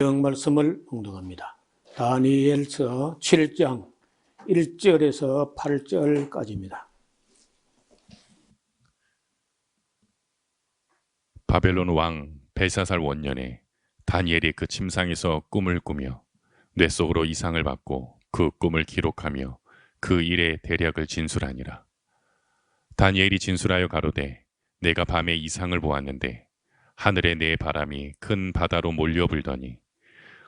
말씀을 봉독합니다. 다니엘서 7장 1절에서 8절까지입니다. 바벨론 왕 벨사살 원년에 다니엘이 그 침상에서 꿈을 꾸며 뇌 속으로 이상을 받고 그 꿈을 기록하며 그 일의 대략을 진술하니라. 다니엘이 진술하여 가로되 내가 밤에 이상을 보았는데 하늘에 네 바람이 큰 바다로 몰려 불더니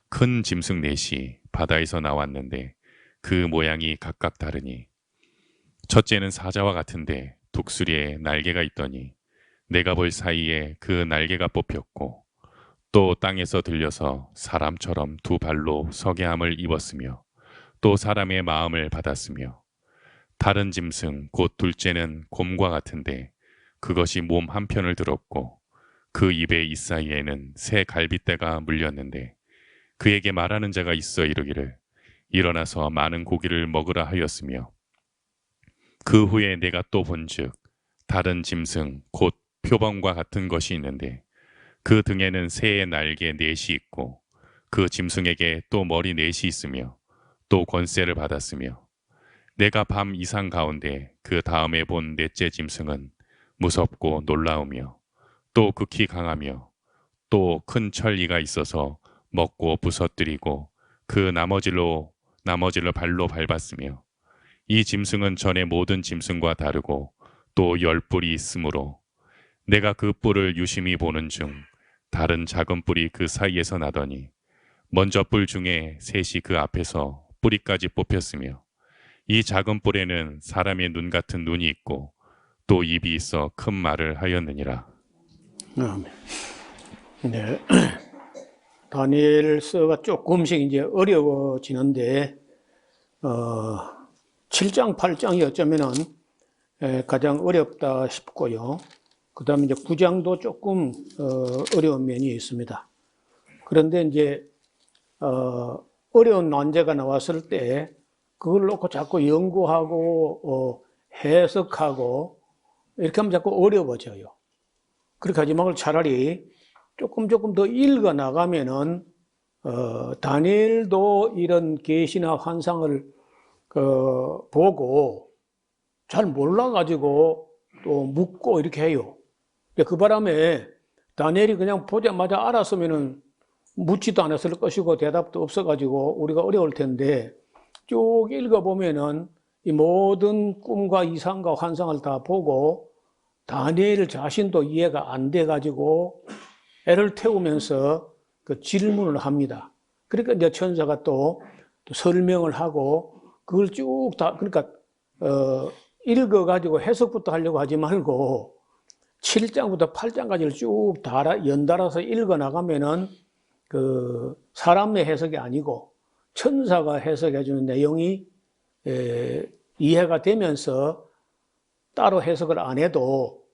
큰 짐승 넷이 바다에서 나왔는데 그 모양이 각각 다르니 첫째는 사자와 같은데 독수리에 날개가 있더니 내가 볼 사이에 그 날개가 뽑혔고 또 땅에서 들려서 사람처럼 두 발로 서게 함을 입었으며 또 사람의 마음을 받았으며 다른 짐승 곧 둘째는 곰과 같은데 그것이 몸 한편을 들었고 그 입의 이사이에는 새 갈빗대가 물렸는데 그에게 말하는 자가 있어 이르기를 일어나서 많은 고기를 먹으라 하였으며 그 후에 내가 또 본즉 다른 짐승 곧 표범과 같은 것이 있는데 그 등에는 새의 날개 넷이 있고 그 짐승에게 또 머리 넷이 있으며 또 권세를 받았으며 내가 밤 이상 가운데 그 다음에 본 넷째 짐승은 무섭고 놀라우며 또 극히 강하며 또 큰 천리가 있어서 먹고 부서뜨리고 그 나머지를 발로 밟았으며 이 짐승은 전에 모든 짐승과 다르고 또 10뿔이 있으므로 내가 그 뿔을 유심히 보는 중 다른 작은 뿔이 그 사이에서 나더니 먼저 뿔 중에 셋이 그 앞에서 뿌리까지 뽑혔으며 이 작은 뿔에는 사람의 눈 같은 눈이 있고 또 입이 있어 큰 말을 하였느니라. 네. 다니엘서가 조금씩 이제 어려워지는데 7장, 8장이 어쩌면은 가장 어렵다 싶고요. 그 다음에 이제 9장도 조금 어려운 면이 있습니다. 그런데 이제 어려운 난제가 나왔을 때 그걸 놓고 자꾸 연구하고 해석하고 이렇게 하면 자꾸 어려워져요. 그렇게 하지 말고 차라리 조금 더 읽어 나가면은 다니엘도 이런 계시나 환상을 보고 잘 몰라가지고 또 묻고 이렇게 해요. 그 바람에 다니엘이 그냥 보자마자 알았으면은 묻지도 않았을 것이고 대답도 없어가지고 우리가 어려울 텐데 쭉 읽어보면은 이 모든 꿈과 이상과 환상을 다 보고 다니엘 자신도 이해가 안 돼가지고 애를 태우면서 그 질문을 합니다. 그러니까 이제 천사가 또 설명을 하고 그걸 쭉 다, 그러니까, 읽어가지고 해석부터 하려고 하지 말고 7장부터 8장까지를 쭉 연달아서 읽어 나가면은 그 사람의 해석이 아니고 천사가 해석해주는 내용이 이해가 되면서 따로 해석을 안 해도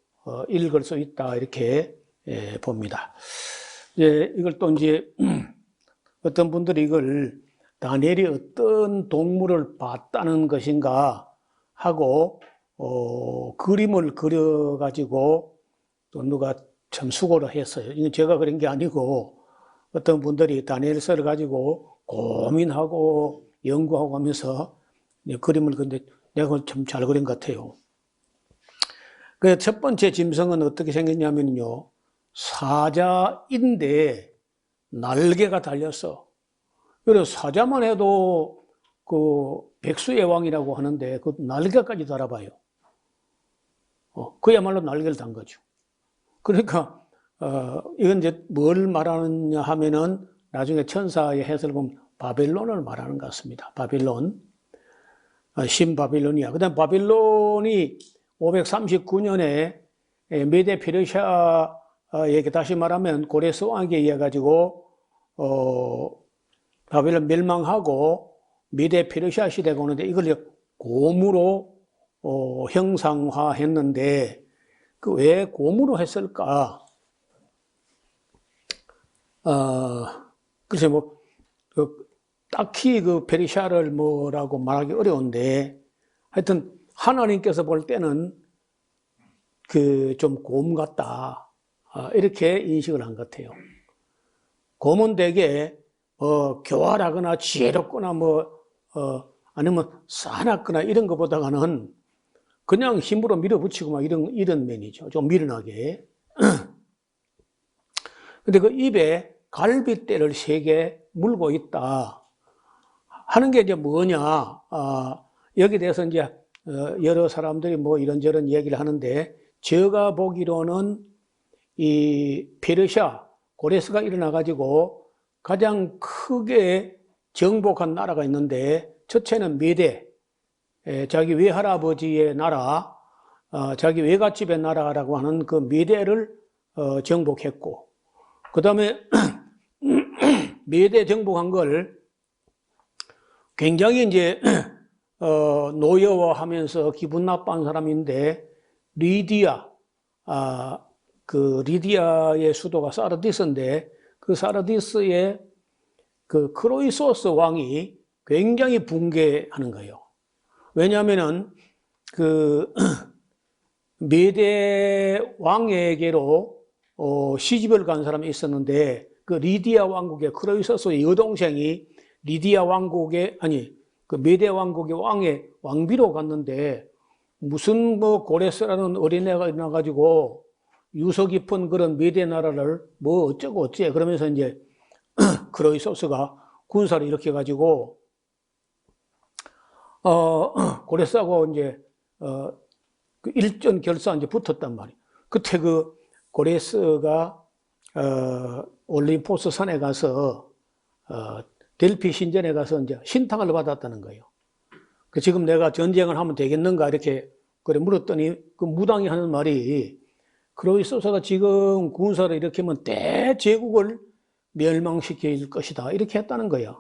읽을 수 있다 이렇게 봅니다. 이걸 또 이제 어떤 분들이 이걸 다니엘이 어떤 동물을 봤다는 것인가 하고 그림을 그려가지고 또 누가 참 수고를 했어요. 이건 제가 그런 게 아니고 어떤 분들이 다니엘서를 가지고 고민하고 연구하고 하면서 그림을 근데 내가 참 잘 그린 것 같아요. 그 첫 번째 짐승은 어떻게 생겼냐면요. 사자인데 날개가 달렸어. 그래서 사자만 해도 그 백수의 왕이라고 하는데 그 날개까지 달아봐요. 그야말로 날개를 단 거죠. 그러니까 이건 이제 뭘 말하느냐 하면은 나중에 천사의 해석을 보면 바벨론을 말하는 것 같습니다. 바벨론, 신바빌론이야. 그다음 바빌론이 539년에 메데 페르시아에게 다시 말하면 고레스 왕에게 의해 가지고 바벨론 멸망하고 메데 페르시아 시대가 오는데 이걸 곰으로 형상화했는데 그 왜 곰으로 했을까? 글쎄 딱히 그 페르시아를 뭐라고 말하기 어려운데 하여튼 하나님께서 볼 때는 그 좀 곰 같다 이렇게 인식을 한 것 같아요. 곰은 대개 교활하거나 지혜롭거나 아니면 사납거나 이런 것보다는 그냥 힘으로 밀어붙이고 막 이런 면이죠. 좀 미련하게. 근데 그 입에 갈빗대를 3개 물고 있다 하는 게 이제 뭐냐? 여기에 대해서 이제 여러 사람들이 뭐 이런저런 얘기를 하는데, 제가 보기로는 이 페르시아 고레스가 일어나 가지고 가장 크게 정복한 나라가 있는데, 첫째는 메대, 자기 외할아버지의 나라, 자기 외갓집의 나라라고 하는 그 메대를 정복했고, 그 다음에 메대 정복한 걸 굉장히 이제 노여워하면서 기분 나빠한 사람인데, 리디아, 그 리디아의 수도가 사르디스인데, 그 사르디스의 그 크로이소스 왕이 굉장히 붕괴하는 거예요. 왜냐하면은 그 메대 왕에게로 시집을 간 사람이 있었는데, 그 리디아 왕국의 크로이소스의 여동생이 리디아 왕국의 그 메대 왕국의 왕의 왕비로 갔는데, 무슨 뭐 고레스라는 어린애가 일어나가지고 유서 깊은 그런 메대 나라를 뭐 어쩌고 어째 그러면서 이제 크로이소스가 군사를 일으켜가지고 고레스하고 이제 그 일전 결사 이제 붙었단 말이에요. 그때 그 고레스가 올림포스 산에 가서 델피 신전에 가서 이제 신탕을 받았다는 거예요. 그 지금 내가 전쟁을 하면 되겠는가 이렇게 그래 물었더니 그 무당이 하는 말이, 크로이소스가 지금 군사를 일으키면 대제국을 멸망시킬 것이다 이렇게 했다는 거야.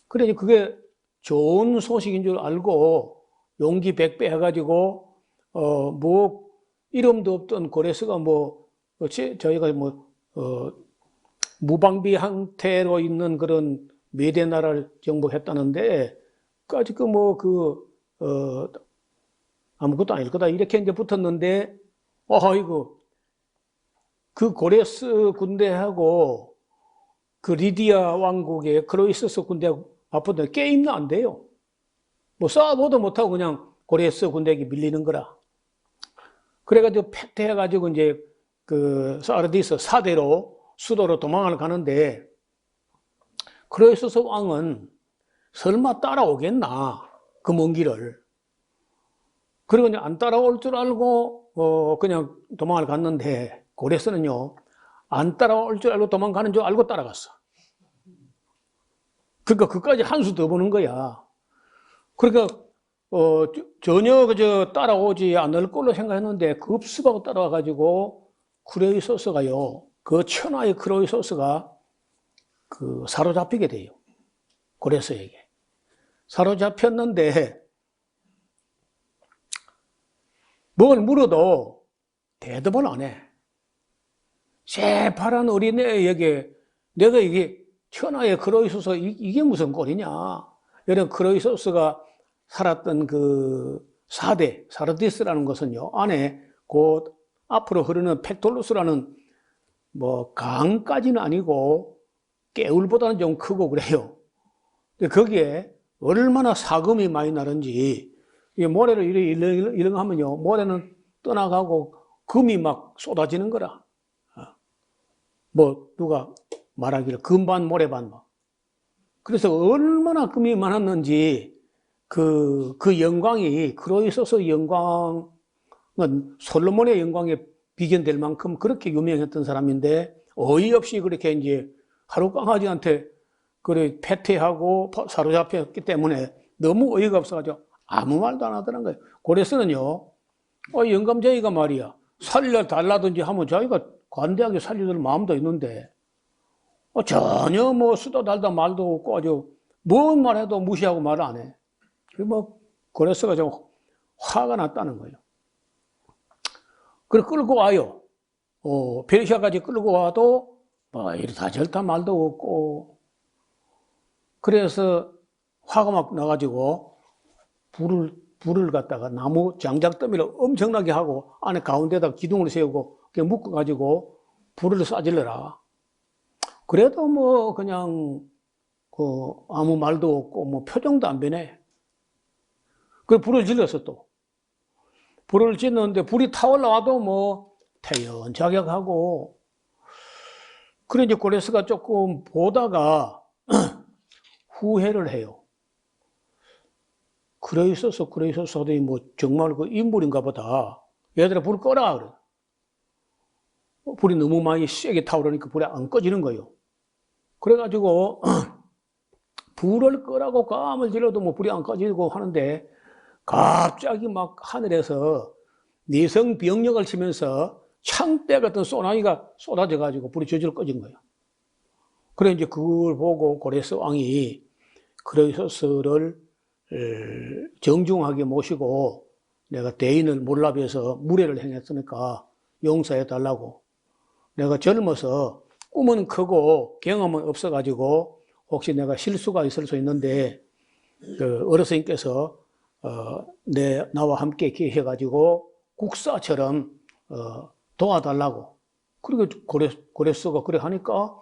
그래 그게 좋은 소식인 줄 알고 용기 100배 해가지고 뭐 이름도 없던 고레스가 저희가 무방비 상태로 있는 그런 메대 나라를 정복했다는데, 까지 아무것도 아닐 거다 이렇게 이제 붙었는데, 이거 그 고레스 군대하고 그 리디아 왕국의 크로이소스 군대하고 앞으로 게임도 안 돼요. 뭐 싸워도 못하고 그냥 고레스 군대에게 밀리는 거라. 그래가지고 패퇴해가지고 이제 그 사르디스 사대로 수도로 도망을 가는데, 크로이소스 왕은 설마 따라오겠나, 그 먼 길을. 그리고 이제 안 따라올 줄 알고 그냥 도망을 갔는데, 고레스는요 안 따라올 줄 알고 도망가는 줄 알고 따라갔어. 그러니까 그까지 한 수 더 보는 거야. 그러니까 전혀 그저 따라오지 않을 걸로 생각했는데 급습하고 따라와가지고 크로이소스가요, 그 천하의 크로이소스가 그 사로잡히게 돼요. 고레스에게 사로잡혔는데, 뭘 물어도 대답을 안 해. 새파란 어린애에게 내가 이게 천하의 크로이소스 이게 무슨 꼴이냐. 이런 크로이소스가 살았던 그 4대 사르디스라는 것은요, 안에 곧 앞으로 흐르는 팩톨루스라는 뭐 강까지는 아니고 개울보다는 좀 크고 그래요. 근데 거기에 얼마나 사금이 많이 나는지, 모래를 이런 거 하면요, 모래는 떠나가고 금이 막 쏟아지는 거라. 뭐 누가 말하기를 금반 모래반 막. 그래서 얼마나 금이 많았는지 그 영광이, 크로이소스 영광은 솔로몬의 영광에 비견될 만큼 그렇게 유명했던 사람인데, 어이없이 그렇게 이제 하루 강아지한테 그래 패퇴하고 사로잡혔기 때문에 너무 어이가 없어가지고 아무 말도 안 하더란 거예요. 고레스는요, 영감쟁이가 말이야, 살려달라든지 하면 자기가 관대하게 살려줄 마음도 있는데, 전혀 뭐 수다 달다 말도 없고 아주 뭔 말해도 무시하고 말을 안 해. 고레스가 좀 화가 났다는 거예요. 그걸 끌고 와요. 페르시아까지 끌고 와도 이렇다 저렇다 말도 없고, 그래서 화가 막 나가지고 불을 갖다가 나무 장작더미를 엄청나게 하고 안에 가운데다 기둥을 세우고 묶어가지고 불을 쏴질러라. 그래도 뭐 그냥 아무 말도 없고 뭐 표정도 안 변해. 그 불을 질렀어 또. 불을 질렀는데 불이 타올라와도 뭐 태연자격하고. 그래 이제 고레스가 조금 보다가 후회를 해요. 그래 있었어 하더니 뭐 정말 그 인물인가 보다. 얘들아 불 꺼라 그래. 불이 너무 많이 세게 타오르니까 불이 안 꺼지는 거예요. 그래가지고 불을 끄라고 깜을 질러도 뭐 불이 안 꺼지고 하는데 갑자기 막 하늘에서 내성 병력을 치면서 창대 같은 소나기가 쏟아져가지고 불이 저절로 꺼진 거예요. 그래 이제 그걸 보고 고레스 왕이 크레이소스를 정중하게 모시고 내가 대인을 몰라뵈서 무례를 행했으니까 용서해 달라고. 내가 젊어서 꿈은 크고 경험은 없어가지고 혹시 내가 실수가 있을 수 있는데 그 어르신께서 나와 함께 계셔가지고 국사처럼 도와달라고. 그리고 고레스가 그래 하니까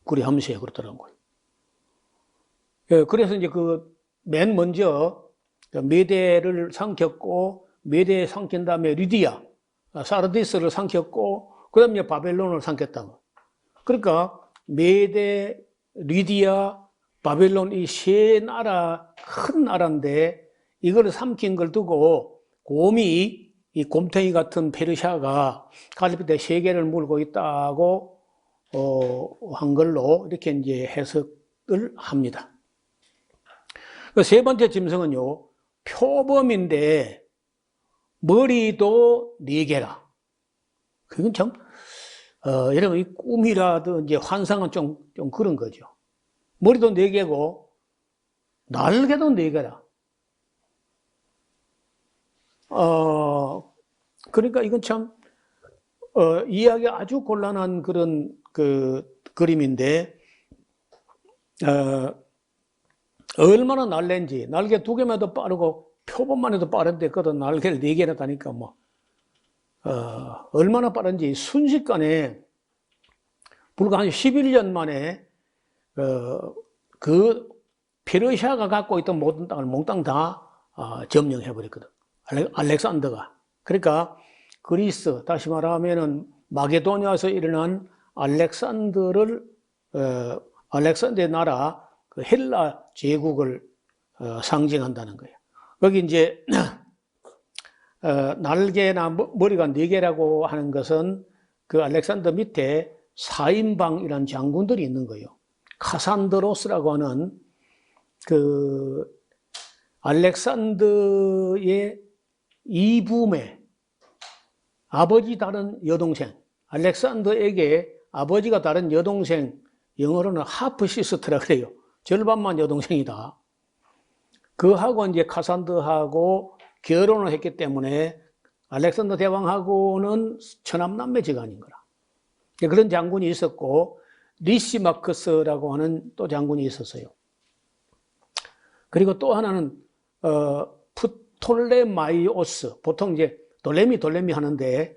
그래 하면서 그러더라는 거예요. 예, 그래서 이제 맨 먼저 메대를 삼켰고 메대에 삼킨 다음에 리디아, 사르디스를 삼켰고 그다음에 이제 바벨론을 삼켰다는 거예요. 그러니까 메대, 리디아, 바벨론 이 세 나라 큰 나라인데 이걸 삼킨 걸 두고 곰이 이 곰탱이 같은 페르시아가 갈빗대 세계를 물고 있다고 한 걸로 이렇게 이제 해석을 합니다. 그 세 번째 짐승은요, 표범인데 머리도 4개라. 그건 참 여러분 이 꿈이라든지 환상은 좀 그런 거죠. 머리도 4개고 날개도 4개라. 그러니까 이건 참 이해하기 아주 곤란한 그런 그림인데 얼마나 날랜지 날개 2개만 더 빠르고 표범만 해도 빠른데 그것도 날개를 4개나 다니까 뭐 얼마나 빠른지 순식간에 불과 한 11년 만에 그 페르시아가 갖고 있던 모든 땅을 몽땅 다 점령해 버렸거든. 알렉산더가. 그러니까 그리스, 다시 말하면은 마게도니아에서 일어난 알렉산더의 나라 그 헬라 제국을 상징한다는 거예요. 여기 이제 날개나 머리가 4개라고 하는 것은 그 알렉산더 밑에 4인방이라는 장군들이 있는 거예요. 카산드로스라고 하는 그 알렉산더의 이붐의 아버지 다른 여동생, 알렉산더에게 아버지가 다른 여동생, 영어로는 하프 시스터라 그래요. 절반만 여동생이다. 그하고 이제 카산드하고 결혼을 했기 때문에 알렉산더 대왕하고는 천암남매지간인 거라. 그런 장군이 있었고 리시마크스라고 하는 또 장군이 있었어요. 그리고 또 하나는 프톨레마이오스, 보통 이제 돌레미 하는데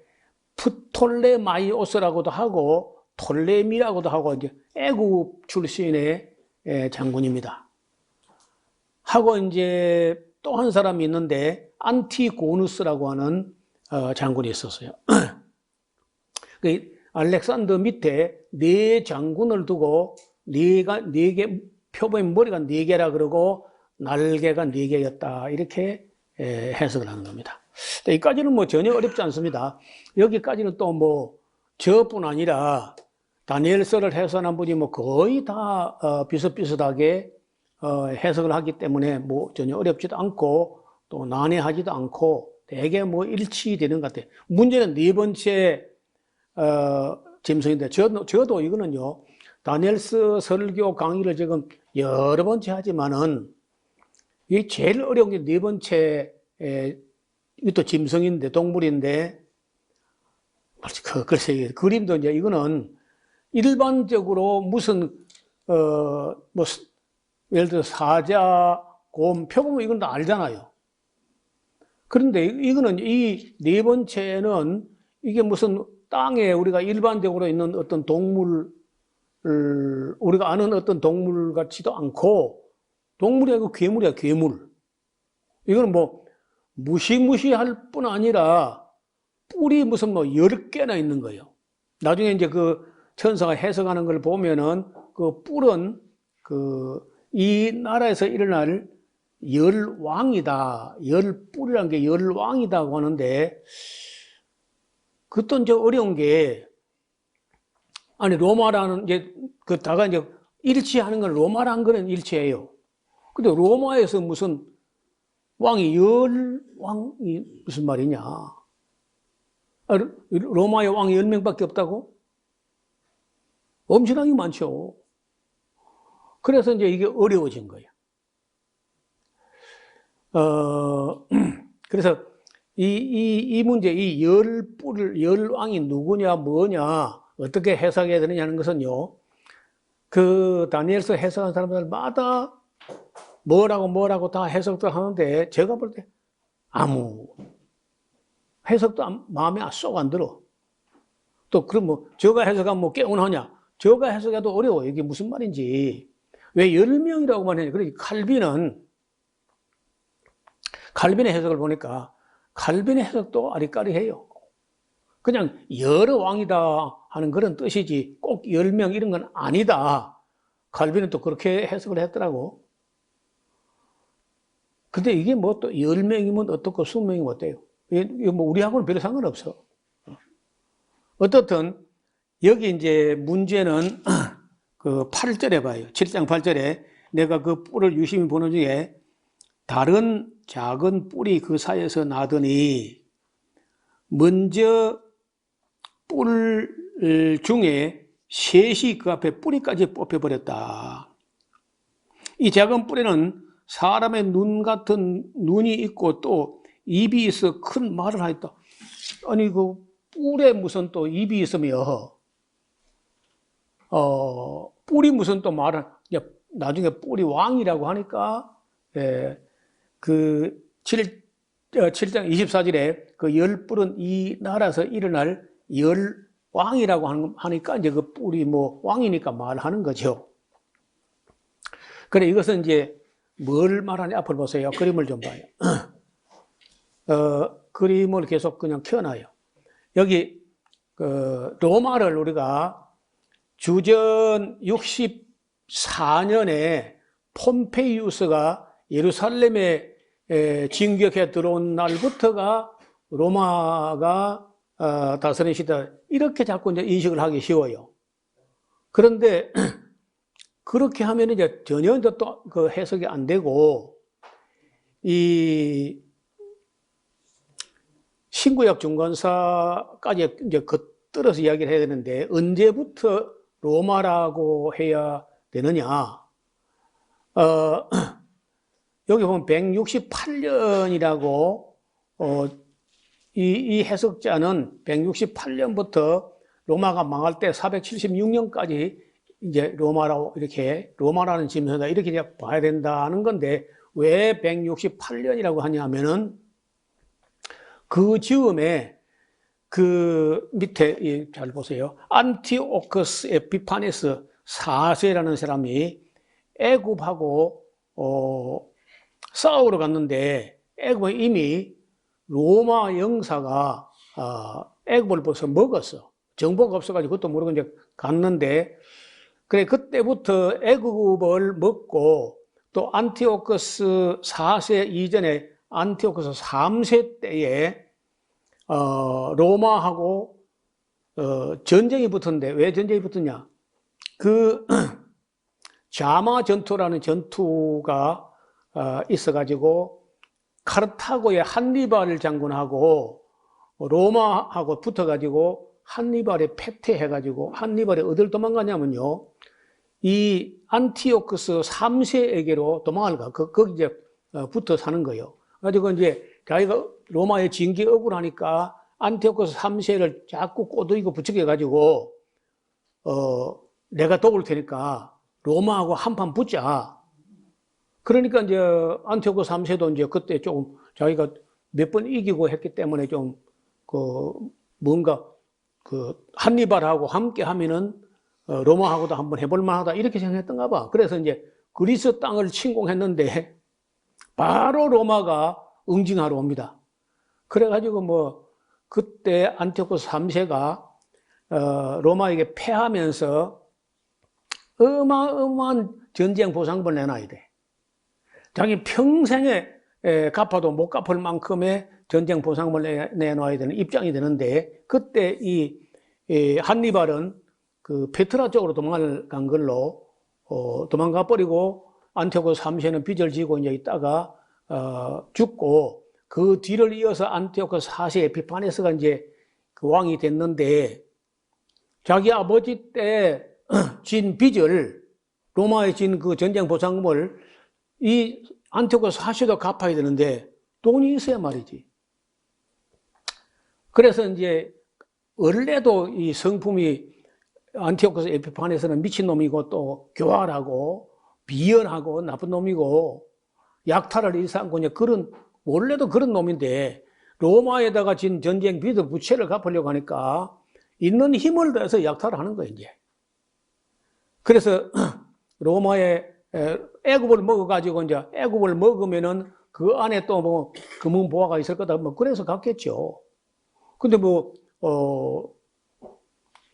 프톨레마이오스라고도 하고 톨레미라고도 하고 이제 애굽 출신의 장군입니다. 하고 이제 또 한 사람이 있는데 안티고누스라고 하는 장군이 있었어요. 알렉산더 밑에 4장군을 두고 4개 표범의 머리가 4개라 그러고 날개가 4개였다 이렇게 해석을 하는 겁니다. 여기까지는 뭐 전혀 어렵지 않습니다. 여기까지는 또 뭐 저뿐 아니라 다니엘서를 해석한 분이 뭐 거의 다 비슷비슷하게 해석을 하기 때문에 뭐 전혀 어렵지도 않고 또 난해하지도 않고 되게 뭐 일치되는 것 같아요. 문제는 4번째 짐승인데 저도 이거는요 다니엘서 설교 강의를 지금 여러 번째 하지만은 이 제일 어려운 게 4번째 이것도 짐승인데 동물인데 글쎄 그림도 이제 이거는 일반적으로 무슨 뭐 예를 들어 사자, 곰, 표범 이건 다 알잖아요. 그런데 이거는 이 4번째는 이게 무슨 땅에 우리가 일반적으로 있는 어떤 동물 우리가 아는 어떤 동물 같지도 않고, 동물이 아니고 괴물이야, 괴물. 이거는 뭐 무시무시할 뿐 아니라 뿔이 무슨 뭐 10개나 있는 거예요. 나중에 이제 그 천사가 해석하는 걸 보면은 그 뿔은 이 나라에서 일어날 열왕이다. 열뿔이라는 게 열왕이다고 하는데, 그것도 이제 어려운 게, 아니, 로마라는, 이제, 다가 이제 일치하는 건 로마라는 거는 일치해요. 근데 로마에서 무슨 왕이 열왕이 무슨 말이냐. 로마의 왕이 10명밖에 없다고? 엄청나게 많죠. 그래서 이제 이게 어려워진 거예요. 그래서 이 문제, 이 열왕이 누구냐, 뭐냐, 어떻게 해석해야 되느냐는 것은요, 그 다니엘서 해석한 사람들마다 뭐라고 다 해석도 하는데, 제가 볼 때 아무 해석도 마음에 쏙 안 들어. 또 그럼 뭐 저가 해석하면 뭐 깨운하냐? 저가 해석해도 어려워. 이게 무슨 말인지. 왜 10명이라고만 해? 그러니까 칼빈의 해석을 보니까 칼빈의 해석도 아리까리해요. 그냥 여러 왕이다 하는 그런 뜻이지 꼭 10명 이런 건 아니다. 칼빈은 또 그렇게 해석을 했더라고. 근데 이게 뭐 또 10명이면 어떻고 20명이면 어때요? 이거 뭐 우리하고는 별로 상관없어. 어떻든 여기 이제 문제는 그 8절에 봐요. 7장 8절에 내가 그 뿔을 유심히 보는 중에 다른 작은 뿔이 그 사이에서 나더니 먼저 뿔 중에 셋이 그 앞에 뿌리까지 뽑혀버렸다. 이 작은 뿔에는 사람의 눈 같은 눈이 있고 또 입이 있어 큰 말을 하였다. 아니 그 뿔에 무슨 또 입이 있으며 뿔이 무슨 또 말을 나중에 뿔이 왕이라고 하니까 그 7장 24절에 그 열뿔은 이 나라에서 일어날 열왕이라고 하니까 이제 그 뿔이 뭐 왕이니까 말하는 거죠. 그래 이것은 이제 뭘 말하냐 앞을 보세요. 그림을 좀 봐요. 그림을 계속 그냥 켜놔요. 여기 로마를 우리가 주전 64년에 폼페이우스가 예루살렘에 진격해 들어온 날부터가 로마가 다스린 시대, 이렇게 자꾸 이제 인식을 하기 쉬워요. 그런데 그렇게 하면 이제 전혀 또 그 해석이 안 되고, 이 신구약 중간사까지 이제 겉들어서 이야기를 해야 되는데, 언제부터 로마라고 해야 되느냐? 여기 보면 168년이라고, 이 해석자는 168년부터 로마가 망할 때 476년까지 이제 로마라는 지명이다. 이렇게 이제 봐야 된다는 건데, 왜 168년이라고 하냐면은, 그 즈음에 그 밑에 잘 보세요. 안티오커스 에피파네스 4세라는 사람이 애굽하고 싸우러 갔는데, 애굽은 이미 로마 영사가 애굽을 벌써 먹었어. 정보가 없어가지고 그것도 모르고 이제 갔는데, 그래 그때부터 애굽을 먹고, 또 안티오커스 4세 이전에 안티오커스 3세 때에 로마하고 전쟁이 붙었는데, 왜 전쟁이 붙었냐? 그 자마 전투라는 전투가 있어가지고 카르타고의 한니발 장군하고 로마하고 붙어가지고 한니발에 패퇴해가지고, 한니발이 어딜 도망가냐면요, 이 안티오쿠스 3세에게로 도망을 가. 거기 이제 붙어 사는 거예요. 가지고 이제 자기가 로마에 징계 억울하니까 안티오쿠스 3세를 자꾸 꼬드기고 부추겨가지고 내가 도울 테니까 로마하고 한판 붙자. 그러니까 이제 안티오쿠스 3세도 이제 그때 조금 자기가 몇 번 이기고 했기 때문에 좀 뭔가 한니발하고 함께 하면은 로마하고도 한번 해볼 만하다 이렇게 생각했던가 봐. 그래서 이제 그리스 땅을 침공했는데 바로 로마가 응징하러 옵니다. 그래가지고 뭐 그때 안티오코스 3세가 로마에게 패하면서 어마어마한 전쟁 보상금을 내놔야 돼. 자기 평생에 갚아도 못 갚을 만큼의 전쟁 보상금을 내놔야 되는 입장이 되는데, 그때 이 한니발은 그 페트라 쪽으로 도망을 간 걸로 도망가 버리고 안티오코스 3세는 빚을 지고 이제 있다가 죽고, 그 뒤를 이어서 안티오코스 4세 에피파네스가 이제 그 왕이 됐는데, 자기 아버지 때 진 빚을, 로마에 진 그 전쟁 보상금을 이 안티오코스 4세도 갚아야 되는데 돈이 있어야 말이지. 그래서 이제 원래도 이 성품이 안티오코스 에피파네스는 미친놈이고 또 교활하고 비열하고 나쁜 놈이고 약탈을 일삼고 이제 그런, 원래도 그런 놈인데 로마에다가 진 전쟁 빚의 부채를 갚으려고 하니까 있는 힘을 다해서 약탈을 하는 거예요, 이제. 그래서 로마에 애굽을 먹어가지고 이제 애굽을 먹으면은 그 안에 또 뭐 금은 보화가 있을 거다, 뭐 그래서 갔겠죠. 근데 뭐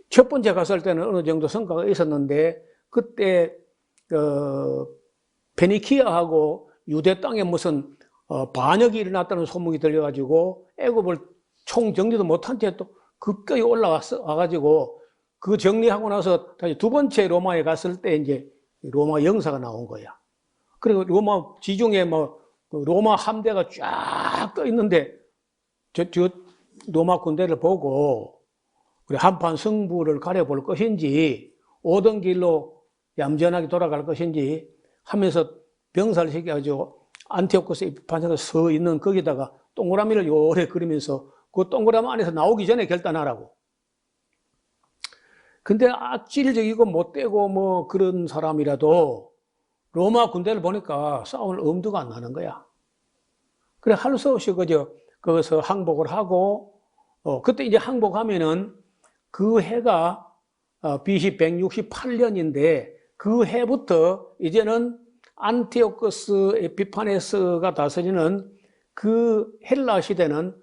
첫 번째 갔을 때는 어느 정도 성과가 있었는데, 그때 페니키아하고 유대 땅에 무슨 반역이 일어났다는 소문이 들려가지고 애굽을 총정리도 못한 채 또 급격히 와가지고 그 정리하고 나서 다시 두 번째 로마에 갔을 때 이제 로마 영사가 나온 거야. 그리고 로마 지중해 뭐 로마 함대가 쫙 떠 있는데 저 로마 군대를 보고 한판 승부를 가려볼 것인지 오던 길로 얌전하게 돌아갈 것인지 하면서 병사를 시켜가지고 안티오코스 에피파네스가 서 있는 거기다가 동그라미를 요래 그리면서 그 동그라미 안에서 나오기 전에 결단하라고. 근데 악질적이고 못되고 뭐 그런 사람이라도 로마 군대를 보니까 싸울 엄두가 안 나는 거야. 그래 할 수 없이 거기서 항복을 하고, 그때 이제 항복하면은 그 해가 BC 168년인데 그 해부터 이제는 안티오코스 에피파네스가 다스리는 그 헬라 시대는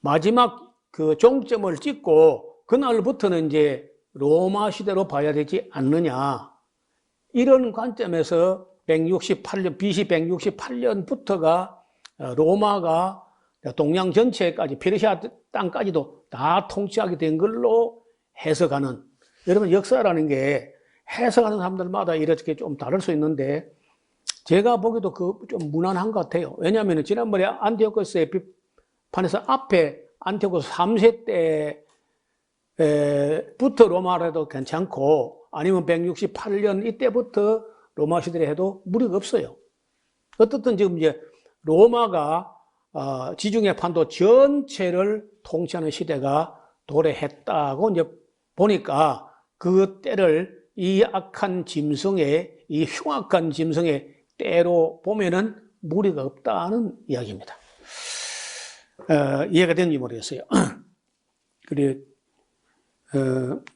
마지막 그 종점을 찍고 그날부터는 이제 로마 시대로 봐야 되지 않느냐. 이런 관점에서 168년, BC 168년부터가 로마가 동양 전체까지, 페르시아 땅까지도 다 통치하게 된 걸로 해석하는, 여러분 역사라는 게 해석하는 사람들마다 이렇게 좀 다를 수 있는데 제가 보기에도 좀 무난한 것 같아요. 왜냐하면 지난번에 안티오코스 에피파네스 앞에 안티오코스 3세 때부터 로마를 해도 괜찮고, 아니면 168년 이때부터 로마 시대를 해도 무리가 없어요. 어떻든 지금 이제 로마가 지중해 판도 전체를 통치하는 시대가 도래했다고 이제 보니까 그 때를 이 악한 짐승의, 이 흉악한 짐승의 때로 보면은 무리가 없다는 이야기입니다. 이해가 되는지 모르겠어요. 그리고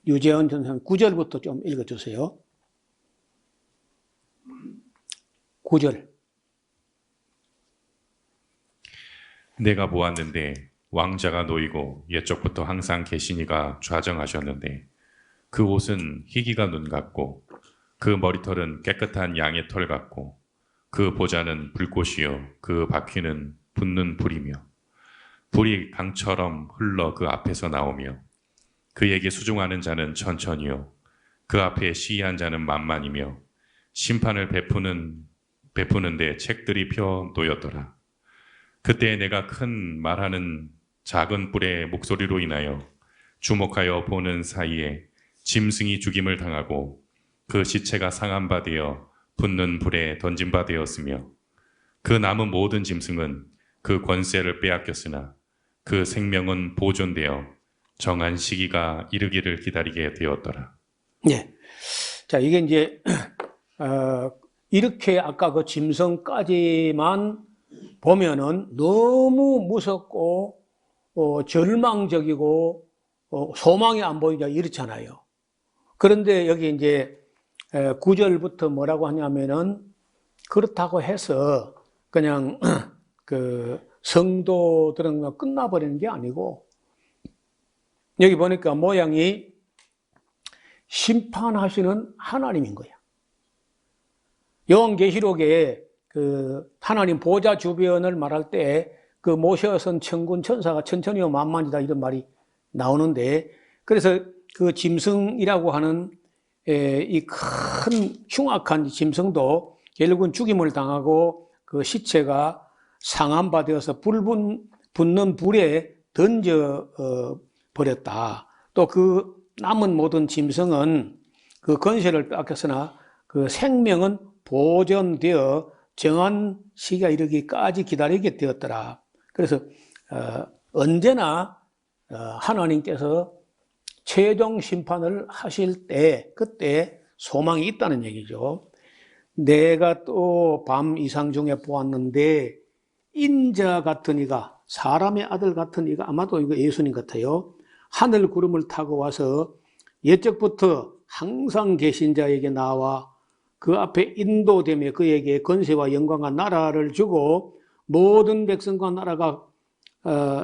유재원 선생님 9절부터 좀 읽어주세요. 9절. 내가 보았는데 왕자가 놓이고 옛적부터 항상 계시니가 좌정하셨는데 그 옷은 희기가 눈 같고 그 머리털은 깨끗한 양의 털 같고 그 보좌는 불꽃이요 그 바퀴는 붙는 불이며 불이 강처럼 흘러 그 앞에서 나오며 그에게 수종하는 자는 천천히요 그 앞에 시위한 자는 만만이며 심판을 베푸는데 책들이 펴 놓였더라. 그때 내가 큰 말하는 작은 뿔의 목소리로 인하여 주목하여 보는 사이에 짐승이 죽임을 당하고 그 시체가 상한 바 되어 붙는 불에 던진 바 되었으며 그 남은 모든 짐승은 그 권세를 빼앗겼으나 그 생명은 보존되어 정한 시기가 이르기를 기다리게 되었더라. 네. 자, 이게 이제 이렇게 아까 그 짐승까지만 보면은 너무 무섭고 절망적이고 소망이 안 보이냐 이렇잖아요. 그런데 여기 이제 9절부터 뭐라고 하냐면은 그렇다고 해서 그냥 그 성도들은 끝나버리는 게 아니고 여기 보니까 모양이 심판하시는 하나님인 거야. 요한계시록에 그 하나님 보좌 주변을 말할 때 그 모셔선 천군 천사가 천천히요 만만이다 이런 말이 나오는데 그래서 그 짐승이라고 하는 이 큰 흉악한 짐승도 결국은 죽임을 당하고 그 시체가 상한 바 되어서 붙는 불에 던져 버렸다. 또 그 남은 모든 짐승은 그 권세를 빼앗겼으나 그 생명은 보존되어 정한 시기가 이르기까지 기다리게 되었더라. 그래서 언제나 하나님께서 최종 심판을 하실 때 그때 소망이 있다는 얘기죠. 내가 또 밤 이상 중에 보았는데 인자 같은 이가 사람의 아들 같은 이가 아마도 이거 예수님 같아요. 하늘 구름을 타고 와서 옛적부터 항상 계신 자에게 나와 그 앞에 인도되며 그에게 권세와 영광과 나라를 주고 모든 백성과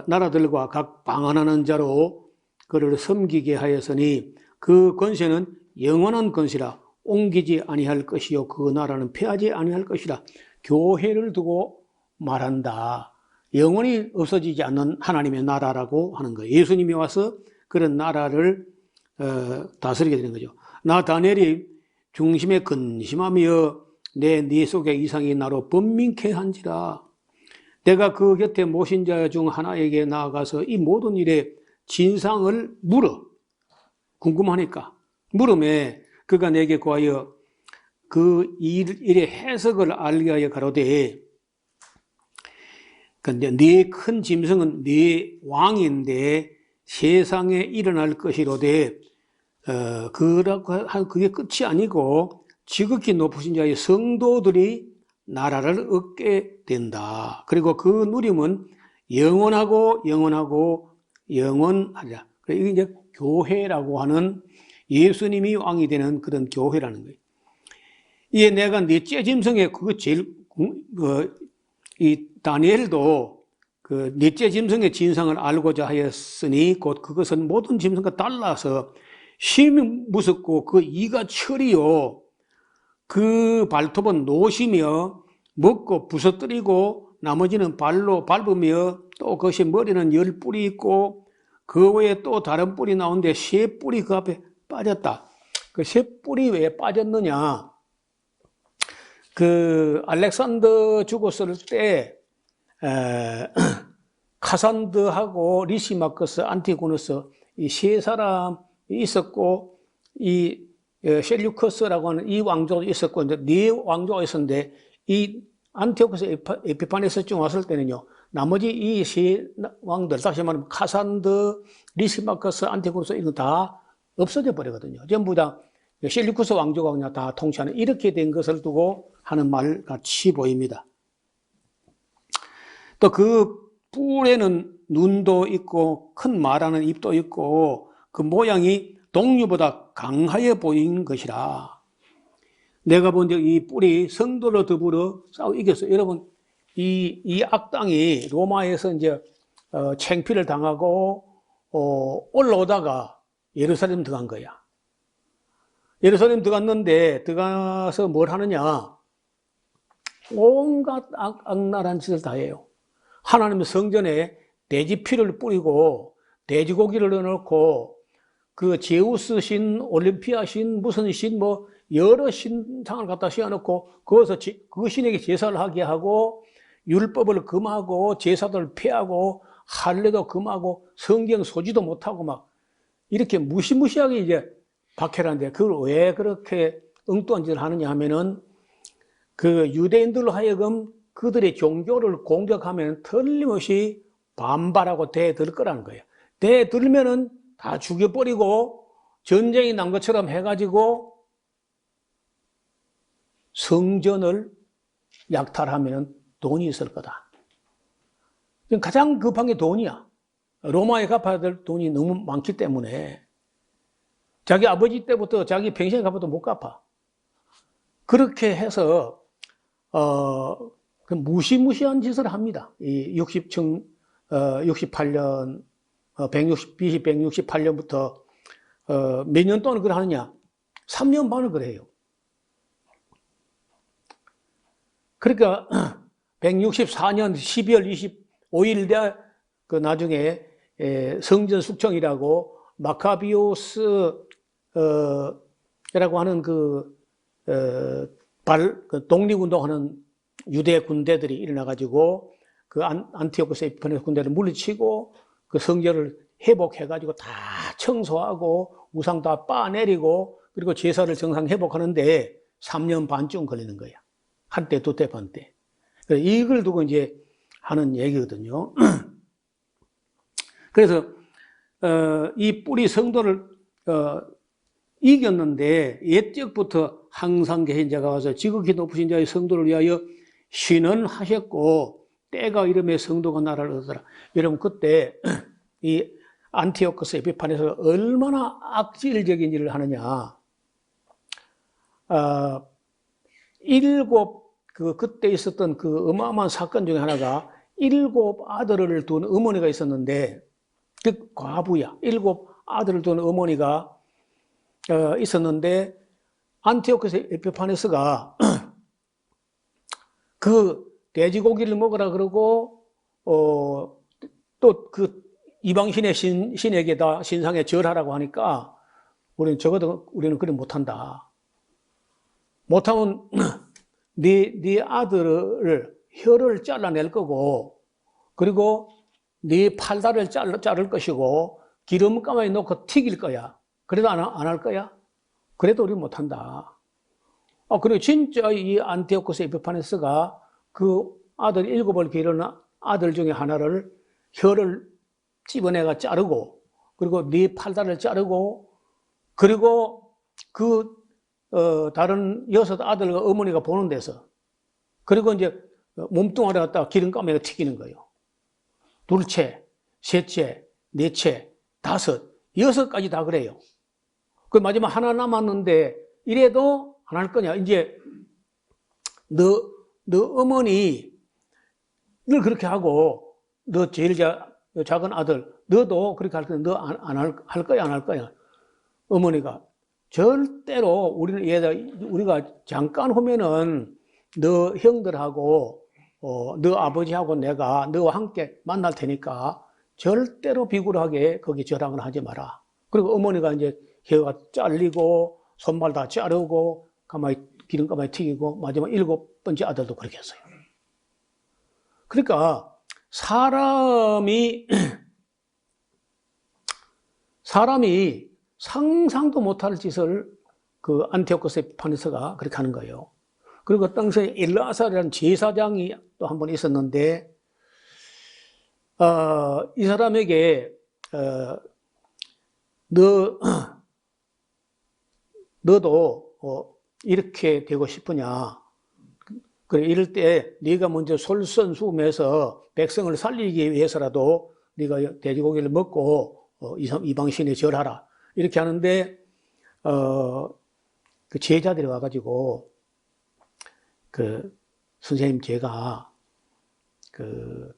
나라들과 각 방언하는 자로 그를 섬기게 하였으니 그 권세는 영원한 권세라 옮기지 아니할 것이요 그 나라는 패하지 아니할 것이라. 교회를 두고 말한다. 영원히 없어지지 않는 하나님의 나라라고 하는 거예요. 예수님이 와서 그런 나라를 다스리게 되는 거죠. 나 다니엘이 중심에 근심하며 네 속에 이상이 나로 번민케 한지라. 내가 그 곁에 모신 자 중 하나에게 나아가서 이 모든 일의 진상을 물어. 궁금하니까. 물음에 그가 내게 구하여 그 일의 해석을 알게 하여 가로되 네 큰 짐승은 네 왕인데 세상에 일어날 것이로되 그게 끝이 아니고 지극히 높으신 자의 성도들이 나라를 얻게 된다. 그리고 그 누림은 영원하고 영원하리라. 이게 이제 교회라고 하는 예수님이 왕이 되는 그런 교회라는 거예요. 이게 내가 넷째 짐승의 그거 이 다니엘도 그 넷째 짐승의 진상을 알고자 하였으니 곧 그것은 모든 짐승과 달라서 심히 무섭고 그 이가 철이요 그 발톱은 노시며 먹고 부서뜨리고 나머지는 발로 밟으며 또 그것이 머리는 10뿔이 있고 그 외에 또 다른 뿔이 나오는데 3뿔이 그 앞에 빠졌다. 그 3뿔이 왜 빠졌느냐? 그 알렉산더 죽었을 때 카산드하고 리시마커스, 안티고누스 이 세 사람이 있었고 이 셀류커스라고 하는 이 왕조가 있었고 이제 네 왕조가 있었는데 이 안티오코스 에피파네스쯤 왔을 때는요 나머지 이 세 왕들 다시 말하면 카산드, 리시마커스, 안티고누스 이거 다 없어져 버리거든요. 전부 다 셀류커스 왕조가 그냥 다 통치하는 이렇게 된 것을 두고 하는 말 같이 보입니다. 또 그 뿔에는 눈도 있고 큰 말하는 입도 있고 그 모양이 동류보다 강하여 보이는 것이라. 내가 본 적 이 뿔이 성도로 더불어 싸워 이겼어요. 여러분 이 악당이 로마에서 이제 창피를 당하고 올라오다가 예루살렘 들어간 거야. 예루살렘 들어갔는데 들어가서 뭘 하느냐? 온갖 악랄한 짓을 다 해요. 하나님의 성전에 돼지 피를 뿌리고 돼지고기를 넣어놓고 그 제우스 신, 올림피아 신, 무슨 신, 뭐 여러 신상을 갖다 씌워놓고 거기서 그 신에게 제사를 하게 하고 율법을 금하고 제사들을 폐하고 할례도 금하고 성경 소지도 못하고 막 이렇게 무시무시하게 이제 박해라는데 그걸 왜 그렇게 엉뚱한 짓을 하느냐 하면은 그 유대인들로 하여금 그들의 종교를 공격하면 틀림없이 반발하고 대들 거라는 거예요. 대들면은 다 죽여버리고 전쟁이 난 것처럼 해가지고 성전을 약탈하면 돈이 있을 거다. 가장 급한 게 돈이야. 로마에 갚아야 될 돈이 너무 많기 때문에. 자기 아버지 때부터 자기 평생 갚아도 못 갚아. 그렇게 해서 그 무시무시한 짓을 합니다. 이 68년 168년부터 몇 년 동안 그걸 하느냐? 3년 반을 그래요. 그러니까 164년 12월 25일 날 그 나중에 성전 숙청이라고 마카비오스 라고 하는 그 독립운동하는 유대 군대들이 일어나가지고 그 안티오코스 에피파네스 군대를 물리치고 그 성전을 회복해가지고 다 청소하고 우상 다 빠내리고 그리고 제사를 정상 회복하는데 3년 반쯤 걸리는 거야. 한때, 두때, 반때. 이걸 두고 이제 하는 얘기거든요. 그래서 이 뿌리 성도를 이겼는데 옛적부터 항상 계신 자가 와서 지극히 높으신 자의 성도를 위하여 신원하셨고 때가 이름의 성도가 나라를 얻어라. 여러분 그때 이 안티오코스 에피파네스가 얼마나 악질적인 일을 하느냐. 그때 있었던 그 어마어마한 사건 중에 하나가 7 아들을 둔 어머니가 있었는데 그 과부야. 7 아들을 둔 어머니가 있었는데 안티오코스 에피파네스가 그 돼지고기를 먹으라 그러고 또 그 이방신의 신에게다 신상에 절하라고 하니까 우리는 그래 못한다. 못하면 네 아들을 혀를 잘라낼 거고 그리고 네 팔다리를 자를 것이고 기름가마에 넣고 튀길 거야. 그래도 안 할 거야? 그래도 우리 못한다. 그리고 진짜 이 안티오코스 에피파네스가 그 아들 7을 기르는 아들 중에 하나를 혀를 집어내가 자르고 그리고 네 팔다리를 자르고 그리고 그 다른 6 아들과 어머니가 보는 데서 그리고 이제 몸뚱아리 갖다가 기름가마에 튀기는 거예요. 둘째, 셋째, 넷째, 5, 6까지 다 그래요. 그 마지막 하나 남았는데 이래도 안 할 거냐? 이제 너 어머니를 그렇게 하고 너 제일 작은 아들 너도 그렇게 할 거야. 너 할 거야 안 할 거야? 어머니가 절대로 우리가 잠깐 오면은 너 형들하고 너 아버지하고 내가 너와 함께 만날 테니까 절대로 비굴하게 거기 절항을 하지 마라. 그리고 어머니가 이제 혀가 잘리고 손발 다 자르고 기름가마에 튀기고 마지막 7번째 아들도 그렇게 했어요. 그러니까 사람이 상상도 못할 짓을 그 안티오코스 에피파네스가 그렇게 하는 거예요. 그리고 당시에 엘라사라는 제사장이 또 한 번 있었는데 이 사람에게 너도 이렇게 되고 싶으냐? 그래 이럴 때 네가 먼저 솔선수범해서 백성을 살리기 위해서라도 네가 돼지고기를 먹고 이방신에 절하라. 이렇게 하는데 그 제자들이 와가지고 그 선생님 제가 그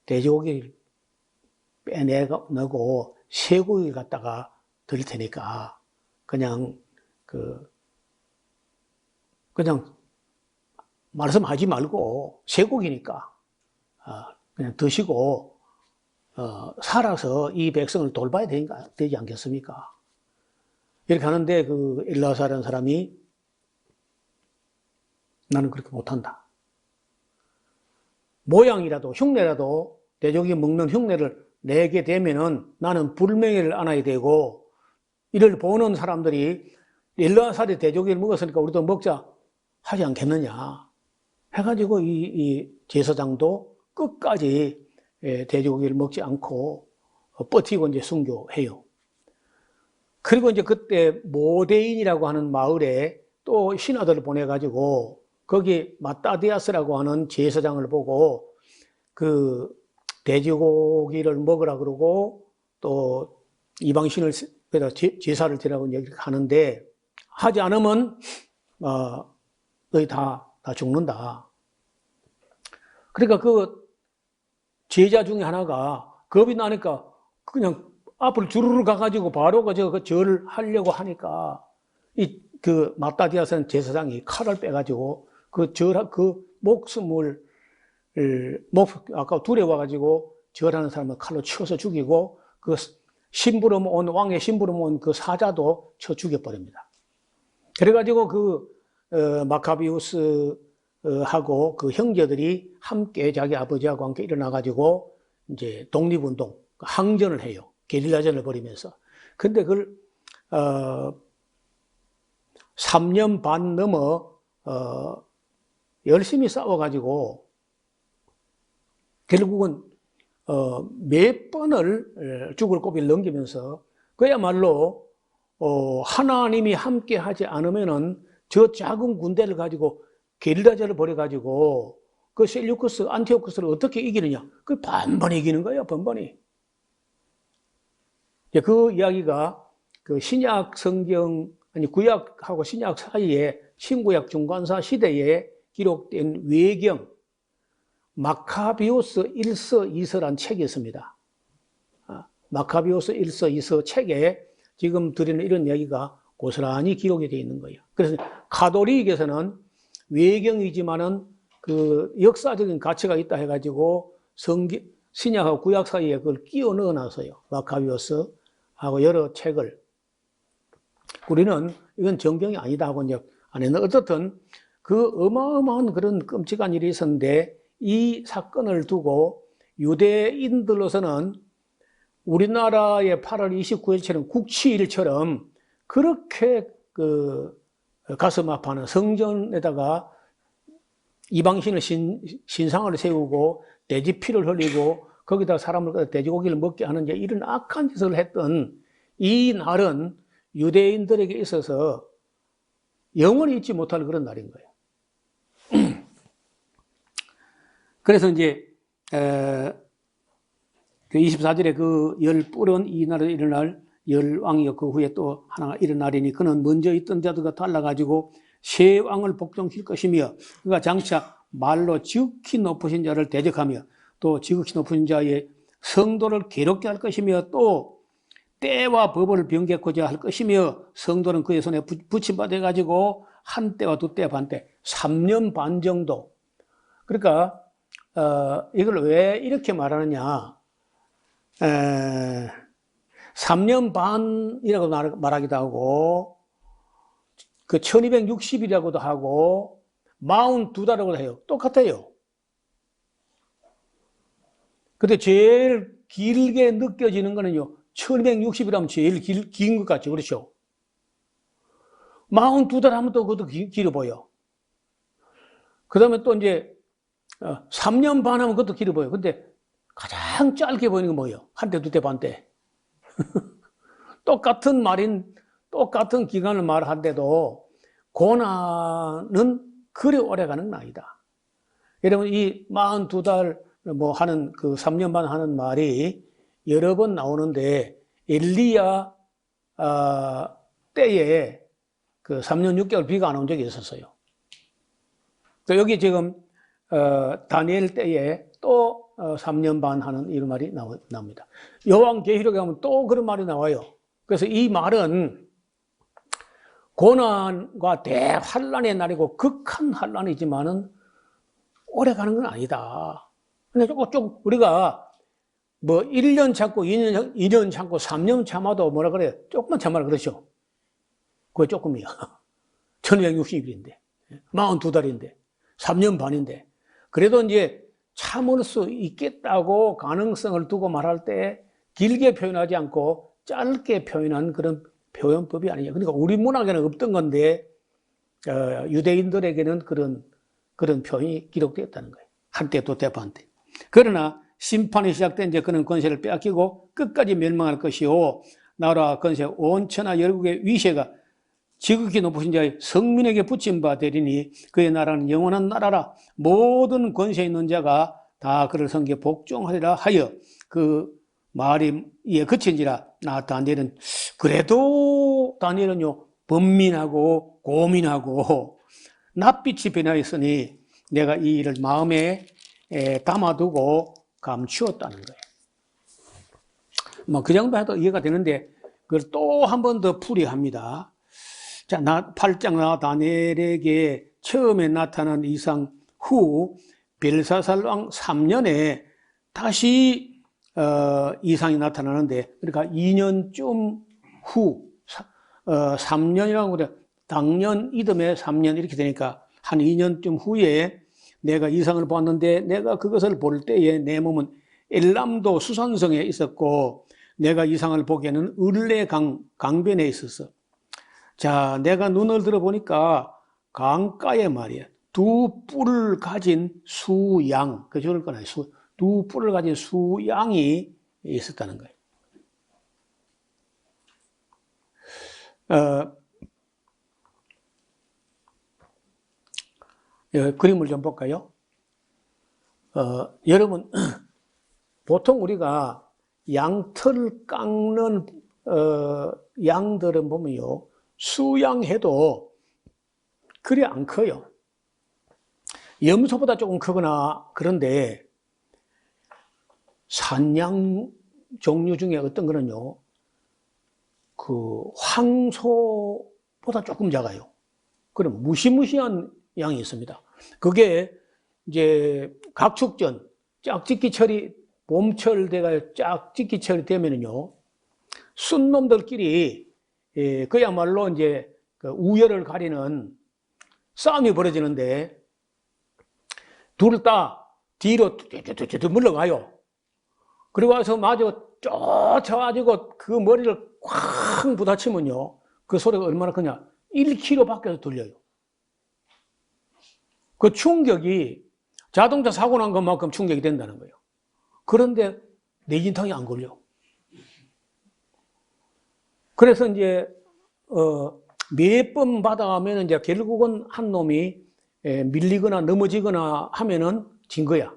돼지고기를 빼내고 쇠고기를 갖다가 드릴 테니까 그냥 말씀하지 말고 쇠고기니까 그냥 드시고 살아서 이 백성을 돌봐야 되지 않겠습니까? 이렇게 하는데 그 엘라사라는 사람이 나는 그렇게 못한다. 모양이라도 흉내라도 돼지고기 먹는 흉내를 내게 되면은 나는 불명예를 안아야 되고 이를 보는 사람들이 엘라사리 돼지고기를 먹었으니까 우리도 먹자 하지 않겠느냐 해가지고 이 제사장도 끝까지 돼지고기를 먹지 않고 버티고 이제 순교해요. 그리고 이제 그때 모데인이라고 하는 마을에 또 신하들을 보내가지고 거기 마따디아스라고 하는 제사장을 보고 그 돼지고기를 먹으라 그러고 또 이방신을 그래서 제사를 드리라고 이렇게 하는데, 하지 않으면 너희 다 죽는다. 그러니까 그 제자 중에 하나가 겁이 나니까 그냥 앞을 주르르 가가지고 바로 그 절을 하려고 하니까 그 마따디아스는 제사장이 칼을 빼가지고 그 목숨을 아까 두려워가지고 절하는 사람을 칼로 쳐서 죽이고 그 심부름 온 왕의 심부름 온 그 사자도 쳐 죽여버립니다. 그래가지고 마카비우스 하고 그 형제들이 함께 자기 아버지하고 함께 일어나가지고 이제 독립운동, 항전을 해요. 게릴라전을 벌이면서. 근데 그걸 3년 반 넘어 열심히 싸워가지고 결국은 몇 번을 죽을 고비를 넘기면서 그야말로 하나님이 함께 하지 않으면은 저 작은 군대를 가지고 게릴라전을 벌여가지고 그 셀류쿠스, 안티오쿠스를 어떻게 이기느냐? 그 번번이 이기는 거예요, 번번이. 그 이야기가 그 신약 성경, 아니 구약하고 신약 사이에 신구약 중간사 시대에 기록된 외경, 마카비오스 1서 2서란 책이 있습니다. 마카비오스 1서 2서 책에 지금 드리는 이런 이야기가 고스란히 기록이 되어 있는 거예요. 그래서 가톨릭에서는 외경이지만은 그 역사적인 가치가 있다 해가지고 신약하고 구약 사이에 그걸 끼워 넣어 놨어요. 마카비오스하고 여러 책을. 우리는 이건 정경이 아니다 하고 이제 안 했는데 어떻든 그 어마어마한 그런 끔찍한 일이 있었는데 이 사건을 두고 유대인들로서는 우리나라의 8월 29일처럼 국치일처럼 그렇게 그 가슴 아파하는 성전에다가 이방신을 신상을 세우고 돼지피를 흘리고 거기다가 사람을 돼지고기를 먹게 하는 이런 악한 짓을 했던 이 날은 유대인들에게 있어서 영원히 잊지 못할 그런 날인 거예요. 그래서 이제 그 24절에 그 열 뿔은 이 날에 일어날 열 왕이요 그 후에 또 하나가 일어나리니 그는 먼저 있던 자들과 달라가지고 새 왕을 복종시킬 것이며 그가 장차 말로 지극히 높으신 자를 대적하며 또 지극히 높으신 자의 성도를 괴롭게 할 것이며 또 때와 법을 변개코자 할 것이며 성도는 그의 손에 붙임받아 가지고 한 때와 두 때 반 때 3년 반 정도. 그러니까 이걸 왜 이렇게 말하느냐? 3년 반이라고 말하기도 하고 그 1260이라고도 하고 42달이라고도 해요. 똑같아요. 근데 제일 길게 느껴지는 거는요. 1260이라면 제일 긴 것 같죠. 그렇죠? 42달 하면 또 그것도 길어 보여. 그 다음에 또 이제 3년 반 하면 그것도 길어 보여. 근데 가장 짧게 보이는 건 뭐예요? 한 때, 두 때, 반 때. 똑같은 기간을 말한데도 고난은 그리 오래 가는 건 아니다. 여러분, 이 42달 하는 그 3년 반 하는 말이 여러 번 나오는데 엘리야 때에 그 3년 6개월 비가 안 온 적이 있었어요. 또 여기 지금 다니엘 때에 또 3년 반 하는 이런 말이 나옵니다. 요한계시록에 가면 또 그런 말이 나와요. 그래서 이 말은 고난과 대환란의 날이고 극한 환란이지만은 오래 가는 건 아니다. 근데 조금 우리가 1년 참고 2년 참고 3년 참아도 뭐라 그래요? 조금만 참아라 그러죠. 그게 조금이야. 1260일인데 42달인데 3년 반인데 그래도 이제 참을 수 있겠다고 가능성을 두고 말할 때 길게 표현하지 않고 짧게 표현한 그런 표현법이 아니냐. 그러니까 우리 문학에는 없던 건데 유대인들에게는 그런 표현이 기록되었다는 거예요. 한때 또 대반때. 그러나 심판이 시작된 이제 그는 권세를 빼앗기고 끝까지 멸망할 것이요 나라 권세 온 천하 열국의 위세가 지극히 높으신 자의 성민에게 붙임 바 되리니 그의 나라는 영원한 나라라. 모든 권세 있는 자가 다 그를 섬겨 복종하리라 하여 그 말이 이에 그친지라 나 다니엘은 그래도 다니엘은요 번민하고 고민하고 낯빛이 변하였으니 내가 이 일을 마음에 담아두고 감추었다는 거예요. 뭐 그 정도 해도 이해가 되는데 그걸 또 한 번 더 풀이합니다. 자, 8장 나 다니엘에게 처음에 나타난 이상 후 벨사살 왕 3년에 다시 이상이 나타나는데, 그러니까 2년쯤 후 3년이라고 그래. 당년 이듬해 3년 이렇게 되니까 한 2년쯤 후에 내가 이상을 보았는데, 내가 그것을 볼 때에 내 몸은 엘람도 수산성에 있었고 내가 이상을 보기에는 을레 강변에 있었어. 자, 내가 눈을 들어보니까 강가에 말이야 두 뿔을 가진 수양, 그 좋을 거나 두 뿔을 가진 수양이 있었다는 거예요. 그림을 좀 볼까요? 여러분, 보통 우리가 양털 깎는 양들은 보면요 수양해도 그리 안 커요. 염소보다 조금 크거나 그런데 산양 종류 중에 어떤 거는요 그 황소보다 조금 작아요. 그럼 무시무시한 양이 있습니다. 그게 이제 각축전 짝짓기철이 봄철 돼가 짝짓기철이 되면은요 순놈들끼리 그야말로 이제 그 우열을 가리는 싸움이 벌어지는데 둘 다 뒤로 뚜뚜뚜뚜 물러가요. 그리고 와서 마저 쫓아가지고 그 머리를 쾅 부딪히면요 그 소리가 얼마나 크냐 1km 밖에서 들려요. 그 충격이 자동차 사고 난 것만큼 충격이 된다는 거예요. 그런데 내진탕이 안 걸려. 그래서 이제 몇 번 받아가면 이제 결국은 한 놈이 밀리거나 넘어지거나 하면은 진 거야.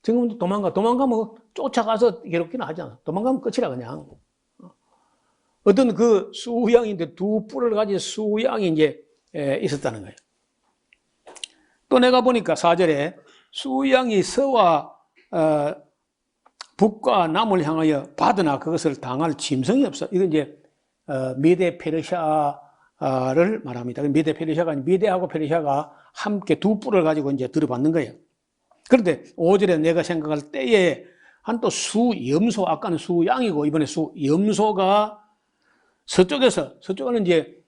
지금 도망가면 쫓아가서 괴롭기는 하잖아. 도망가면 끝이라 그냥. 어떤 그 수양인데 두 뿔을 가진 수양이 이제 있었다는 거예요. 또 내가 보니까 4절에 수양이 서와 북과 남을 향하여 받으나 그것을 당할 짐승이 없어. 이건 이제 메데 페르시아를 말합니다. 메데 페르시아가 메데하고 페르시아가 함께 두 뿔을 가지고 이제 들어받는 거예요. 그런데 5절에 내가 생각할 때에 한 또 수염소, 아까는 수양이고 이번에 수염소가 서쪽은 이제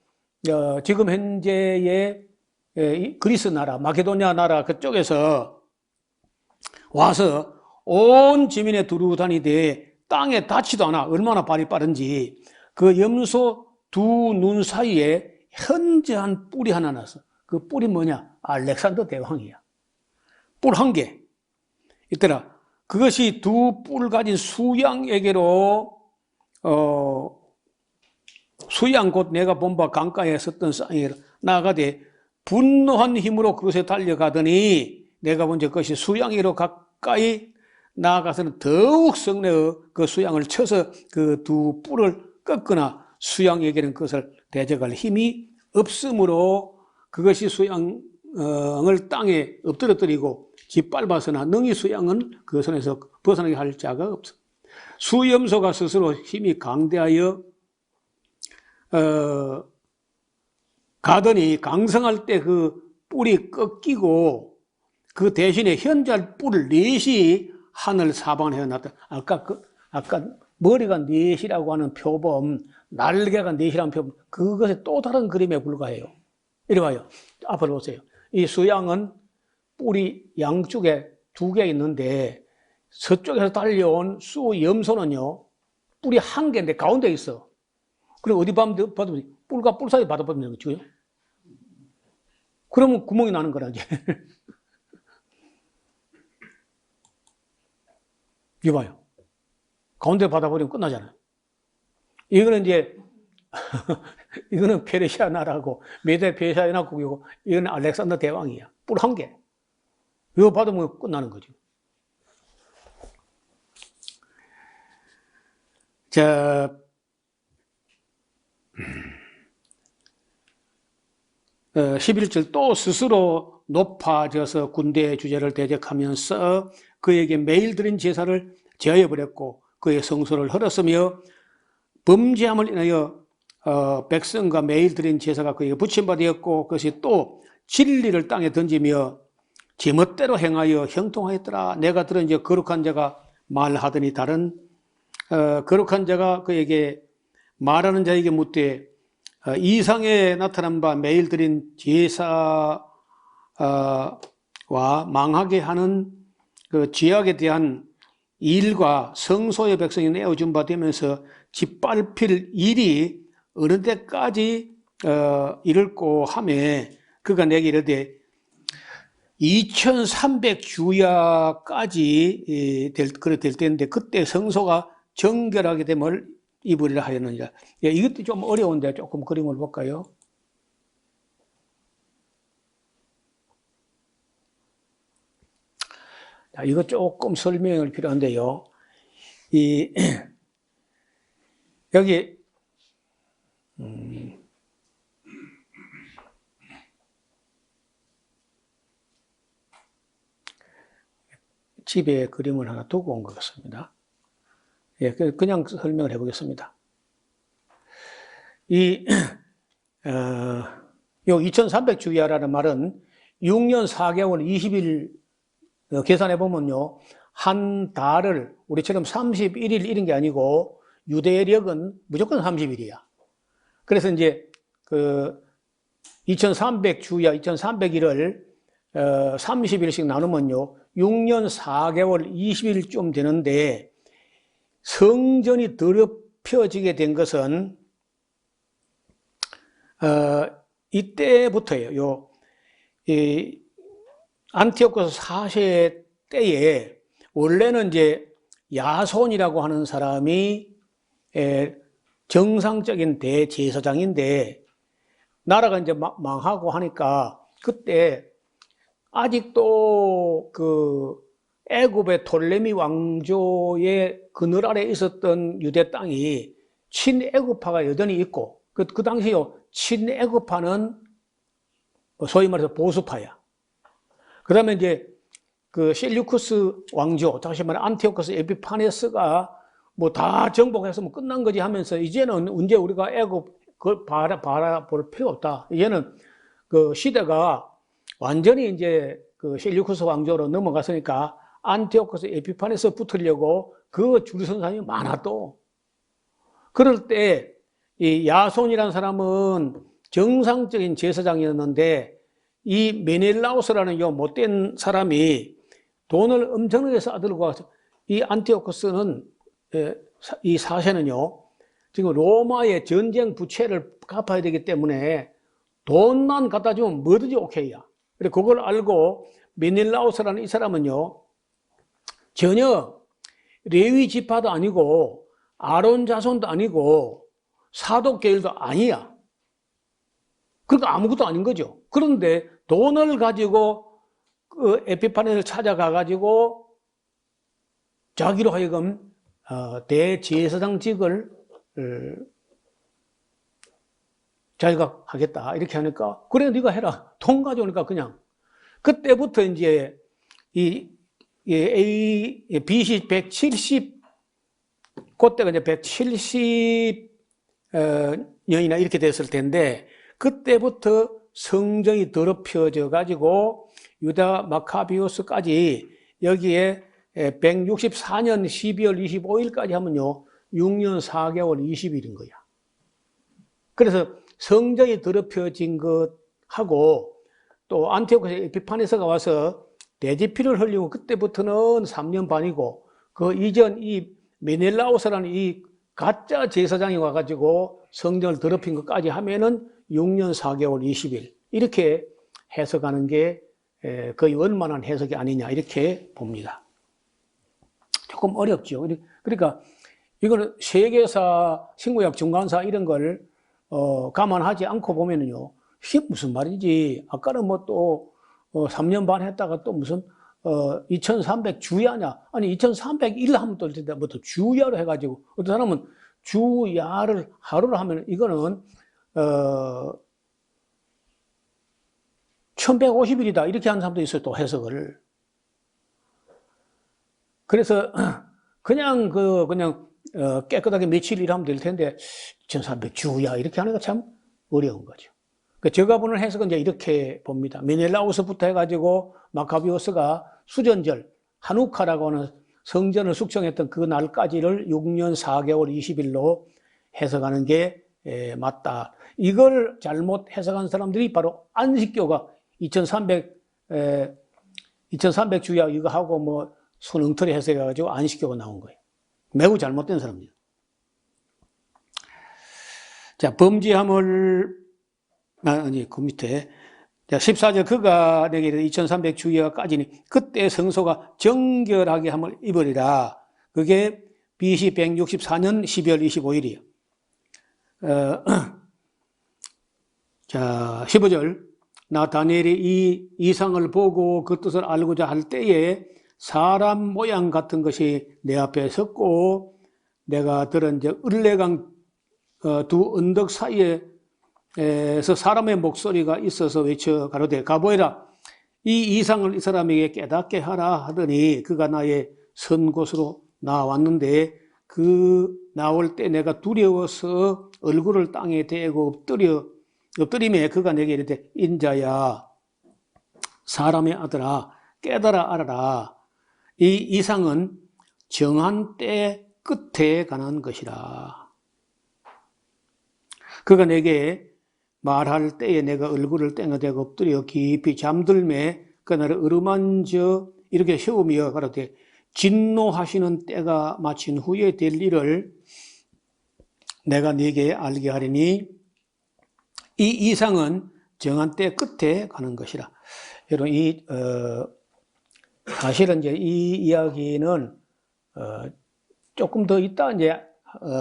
지금 현재의 그리스 나라, 마케도니아 나라 그쪽에서 와서 온 지민의 두루 다니되 땅에 닿지도 않아. 얼마나 발이 빠른지. 그 염소 두 눈 사이에 현저한 뿔이 하나 났어. 그 뿔이 뭐냐? 알렉산더 대왕이야. 뿔 한 개 있더라. 그것이 두 뿔 가진 수양에게로 수양 곧 내가 본 바 강가에 섰던 쌍이 나아가되 분노한 힘으로 그것에 달려가더니 내가 본 그것이 수양이로 가까이 나아가서는 더욱 성내어 그 수양을 쳐서 그 두 뿔을 꺾거나 수양에게는 그것을 대적할 힘이 없으므로 그것이 수양을 땅에 엎드러뜨리고 짓밟아서나 능히 수양은 그 손에서 벗어나게 할 자가 없어. 수염소가 스스로 힘이 강대하여 가더니 강성할 때 그 뿔이 꺾이고 그 대신에 현잘 뿔을 넷이 하늘 사방을 헤어놨다. 아까 머리가 넷이라고 하는 표범, 날개가 넷이라는 표범, 그것의 또 다른 그림에 불과해요. 이리 와요. 앞으로 보세요. 이 수양은 뿔이 양쪽에 두 개 있는데 서쪽에서 달려온 수염소는요 뿔이 한 개인데 가운데 있어. 그리고 어디 봐도 뿔과 뿔 사이 받아보면 되죠. 그러면 구멍이 나는 거라 이제. 이봐요. 가운데 받아버리면 끝나잖아요. 이거는 이제 이거는 페르시아 나라고 메데 페르시아 연합국이고 이거는 알렉산더 대왕이야. 뿔 한 개. 이거 받으면 끝나는 거죠. 자, 11절 또 스스로 높아져서 군대의 주제를 대적하면서 그에게 매일 드린 제사를 제하여 버렸고 그의 성소를 헐었으며 범죄함을 인하여 백성과 매일 드린 제사가 그에게 붙임바 되었고 그것이 또 진리를 땅에 던지며 제멋대로 행하여 형통하였더라. 내가 들은 이제 거룩한 자가 말하더니 다른 거룩한 자가 그에게 말하는 자에게 묻되 이상에 나타난 바 매일 드린 제사와 망하게 하는 그 죄악에 대한 일과 성소의 백성이 내어준 바 되면서 짓밟힐 일이 어느 때까지 이를꼬 하매 그가 내게 이르되 2300주야까지 될 때인데 그때 성소가 정결하게 됨을 입으리라 하였느니라. 예, 이것도 좀 어려운데 조금 그림을 볼까요? 자, 이거 조금 설명이 필요한데요. 여기 집에 그림을 하나 두고 온 것 같습니다. 예, 그냥 설명을 해보겠습니다. 요 2300주야라는 말은 6년 4개월 20일 계산해 보면요. 한 달을 우리처럼 31일 이런 게 아니고 유대력은 무조건 30일이야. 그래서 이제 그 2300주야, 2300일을 30일씩 나누면요. 6년 4개월 20일쯤 되는데 성전이 더럽혀지게 된 것은 이때부터예요. 안티오코스 4세 때에 원래는 이제 야손이라고 하는 사람이 정상적인 대제사장인데 나라가 이제 망하고 하니까 그때 아직도 그 애굽의 톨레미 왕조의 그늘 아래 있었던 유대 땅이 친애굽파가 여전히 있고 그 당시요 친애굽파는 소위 말해서 보수파야. 그 다음에 이제 그 셀류쿠스 왕조, 다시 말해 안티오코스 에피파네스가 뭐 다 정복해서 뭐 끝난 거지 하면서 이제는 언제 우리가 애굽 그걸 바라볼 필요 없다. 이제는 그 시대가 완전히 이제 그 셀류쿠스 왕조로 넘어갔으니까 안티오코스 에피파네스 붙으려고 그 줄 선 사람이 많아 또. 그럴 때 이 야손이라는 사람은 정상적인 제사장이었는데 이 메넬라우스라는 요 못된 사람이 돈을 엄청나게 쌓아들고 와서 이 안티오코스는 이 사세는요 지금 로마의 전쟁 부채를 갚아야 되기 때문에 돈만 갖다 주면 뭐든지 오케이야. 그래 그걸 알고 메넬라우스라는 이 사람은요 전혀 레위 지파도 아니고 아론 자손도 아니고 사독 계열도 아니야. 그러니까 아무것도 아닌 거죠. 그런데 돈을 가지고 그 에피파네를 찾아가 가지고 자기로 하여금 대제사장직을 자기가 하겠다 이렇게 하니까 그래 네가 해라. 돈 가져오니까 그냥 그때부터 이제 BC 170 그때가 이제 170년이나 이렇게 됐을 텐데 그때부터 성전이 더럽혀져 가지고 유다 마카비오스까지 여기에 164년 12월 25일까지 하면요 6년 4개월 20일인 거야. 그래서 성전이 더럽혀진 것하고 또 안티오코스 에피파네스가 와서 대지피를 흘리고 그때부터는 3년 반이고 그 이전 이 메넬라우스라는 이 가짜 제사장이 와가지고 성전을 더럽힌 것까지 하면은 6년 4개월 20일 이렇게 해석하는 게 거의 원만한 해석이 아니냐 이렇게 봅니다. 조금 어렵죠. 그러니까 이거는 세계사, 신구약 중간사 이런 걸 감안하지 않고 보면은요 이게 무슨 말인지 아까는 뭐 또 3년 반 했다가 또 무슨 2300 주야냐 아니 2301 하면 또 뭐 또 주야로 해가지고 어떤 사람은 주야를 하루로 하면 이거는 1150일이다 이렇게 하는 사람도 있어요. 또 해석을. 그래서 그냥 깨끗하게 며칠 일하면 될 텐데 1300 주야 이렇게 하는 거 참 어려운 거죠. 제가 보는 해석은 이제 이렇게 봅니다. 메넬라우스부터 해가지고 마카비오스가 수전절 하누카라고 하는 성전을 숙성했던 그 날까지를 6년 4개월 20일로 해석하는 게 맞다. 이걸 잘못 해석한 사람들이 바로 안식교가 2300 주야 이거 하고 뭐 순응틀에 해석해가지고 안식교가 나온 거예요. 매우 잘못된 사람이에요. 자, 범죄함을 아니 그 밑에 14절 그가 내게 2300 주야까지니 그때 성소가 정결하게 함을 입으리라. 그게 BC 164년 12월 25일이에요. 자, 15절 나 다니엘이 이 이상을 보고 그 뜻을 알고자 할 때에 사람 모양 같은 것이 내 앞에 섰고 내가 들은 이제 을레강 두 언덕 사이에서 사람의 목소리가 있어서 외쳐 가로되 가보이라 이 이상을 이 사람에게 깨닫게 하라 하더니 그가 나의 선 곳으로 나왔는데 그 나올 때 내가 두려워서 얼굴을 땅에 대고 엎드리매 그가 내게 이르되 인자야 사람의 아들아 깨달아 알아라 이 이상은 정한 때 끝에 관한 것이라. 그가 내게 말할 때에 내가 얼굴을 땡어대고 엎드려 깊이 잠들매 그 나를 어루만져 이렇게 세우며 가로되 진노하시는 때가 마친 후에 될 일을 내가 네게 알게 하리니 이 이상은 정한 때 끝에 가는 것이라. 여러분 사실은 이제 이 이야기는 조금 더 있다 이제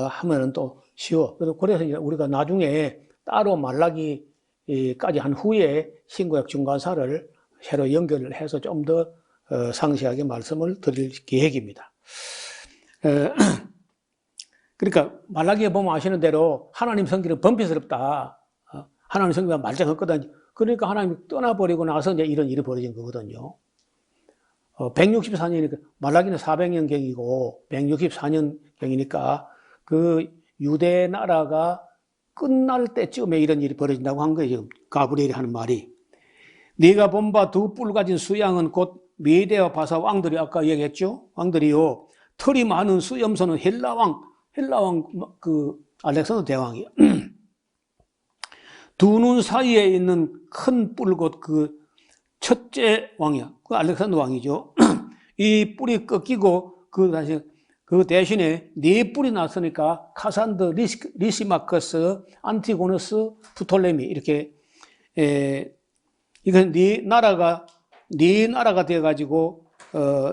하면은 또 쉬워. 그래서 이제 우리가 나중에 따로 말라기까지 한 후에 신구약 중간사를 새로 연결을 해서 좀 더 상세하게 말씀을 드릴 계획입니다. 그러니까 말라기에 보면 아시는 대로 하나님 성기는 번피스럽다. 하나님 성기가 말짱했거든요. 그러니까 하나님이 떠나버리고 나서 이제 이런 일이 벌어진 거거든요. 164년이니까 말라기는 400년경이고 164년경이니까 그 유대 나라가 끝날 때쯤에 이런 일이 벌어진다고 한 거예요. 지금 가브리엘이 하는 말이. 네가 본 바 두 뿔 가진 수양은 곧 메대와 바사 왕들이 아까 얘기했죠. 왕들이요. 털이 많은 수염소는 헬라왕 그 알렉산더 대왕이요. 두 눈 사이에 있는 큰 뿔 곧 그 첫째 왕이야. 그 알렉산더 왕이죠. 이 뿔이 꺾이고 그 대신에 네 뿔이 났으니까 카산더, 리시마커스, 안티고너스, 프톨레미 이렇게 이건 네 나라가 되어가지고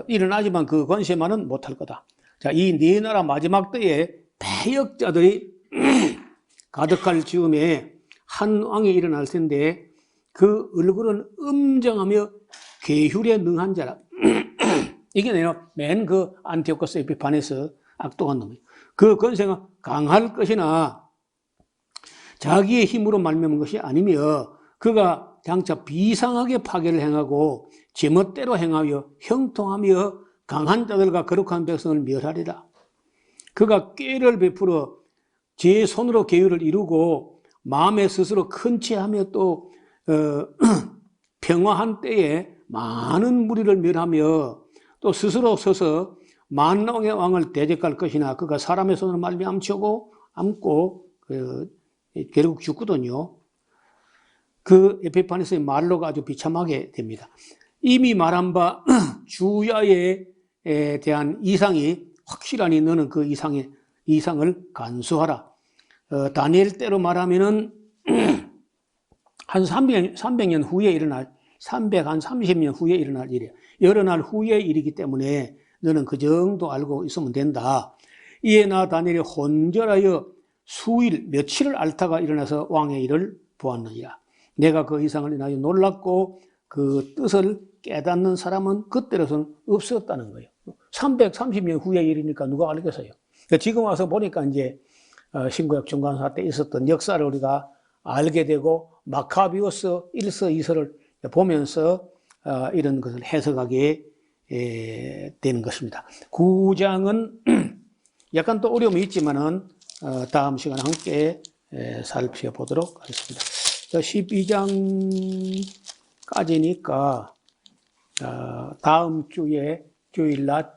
일어나지만 그 권세만은 못할 거다. 자, 이 네 나라 마지막 때에 패역자들이 가득할 즈음에 한 왕이 일어날 텐데 그 얼굴은 음정하며 계율에 능한 자라. 이게 내가 맨 그 안티오코스 에피파네스 악독한 놈이에요. 그 권세가 강할 것이나 자기의 힘으로 말미암은 것이 아니며 그가 장차 비상하게 파괴를 행하고 제멋대로 행하여 형통하며 강한 자들과 거룩한 백성을 멸하리라. 그가 꾀를 베풀어 제 손으로 계율을 이루고 마음에 스스로 큰 체하며 또 평화한 때에 많은 무리를 멸하며 또 스스로 서서 만왕의 왕을 대적할 것이나 그가 사람의 손으로 말미암고 결국 죽거든요. 그 에피파네스의 말로가 아주 비참하게 됩니다. 이미 말한 바 주야에 대한 이상이 확실하니 너는 그 이상을 간수하라. 다니엘 때로 말하면은 한 300년 후에 일어날 330년 후에 일어날 일이에요. 여러 날 후의 일이기 때문에 너는 그 정도 알고 있으면 된다. 이에 나 다니엘이 혼절하여 수일 며칠을 앓다가 일어나서 왕의 일을 보았느니라. 내가 그 이상을 인하여 놀랐고 그 뜻을 깨닫는 사람은 그때로서는 없었다는 거예요. 330년 후의 일이니까 누가 알겠어요. 그러니까 지금 와서 보니까 이제 신구약 중간사 때 있었던 역사를 우리가 알게 되고 마카비오스 1서 2서를 보면서 이런 것을 해석하게 되는 것입니다. 9장은 약간 또 어려움이 있지만은 다음 시간에 함께 살펴보도록 하겠습니다. 12장까지니까 다음 주에 주일날,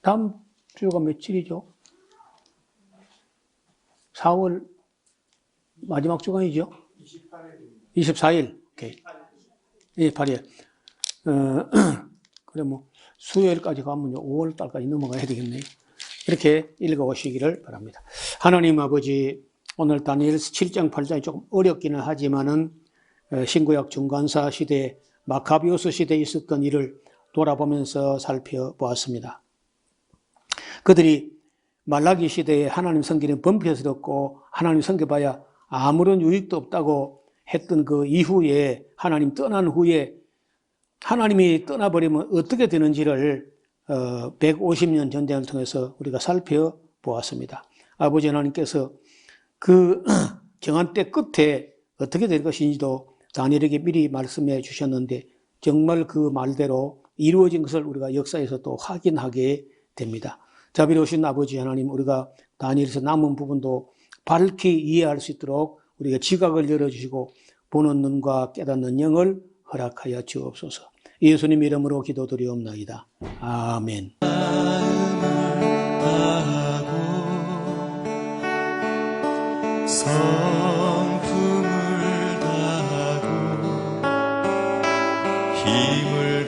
다음 주가 며칠이죠? 4월 마지막 주간이죠? 24일. 오케이. 28일. 그래, 수요일까지 가면 5월 달까지 넘어가야 되겠네요. 이렇게 읽어오시기를 바랍니다. 하나님 아버지, 오늘 다니엘서 7장, 8장이 조금 어렵기는 하지만은 신구약 중간사 시대, 마카비오스 시대에 있었던 일을 돌아보면서 살펴보았습니다. 그들이 말라기 시대에 하나님 섬기는 번표스럽고 하나님 섬겨봐야 아무런 유익도 없다고 했던 그 이후에 하나님 떠난 후에 하나님이 떠나버리면 어떻게 되는지를 150년 전쟁을 통해서 우리가 살펴보았습니다. 아버지 하나님께서 그 정한 때 끝에 어떻게 될 것인지도 다니엘에게 미리 말씀해 주셨는데 정말 그 말대로 이루어진 것을 우리가 역사에서 또 확인하게 됩니다. 자비로우신 아버지 하나님, 우리가 다니엘에서 남은 부분도 밝히 이해할 수 있도록 우리가 지각을 열어주시고 보는 눈과 깨닫는 영을 허락하여 주옵소서. 예수님 이름으로 기도드리옵나이다. 아멘. 성품을 다하고 힘을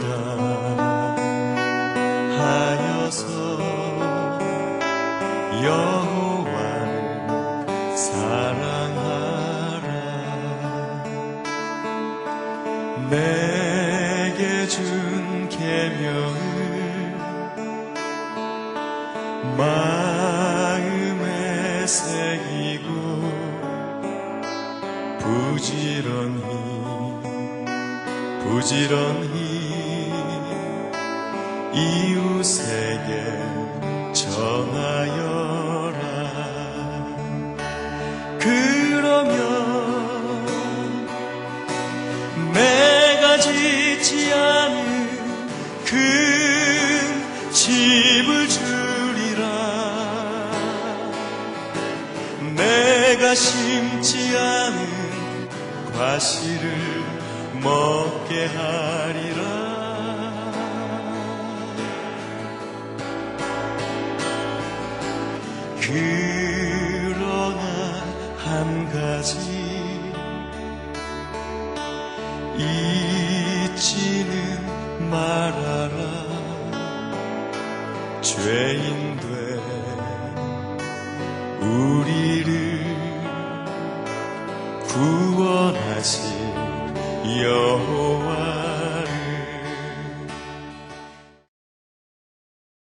다하여서 여호와를 사랑하라. 내게 준 계명을 마음에 새기고 부지런히 이웃에게 전하여라. 그러면 내가 짓지 않은 큰 집을 주리라. 내가 심지 않은 과실을 먹게 하리라. 그러나 한 가지 잊지는 말아라. 죄인 된 우리를 구원하신 여호와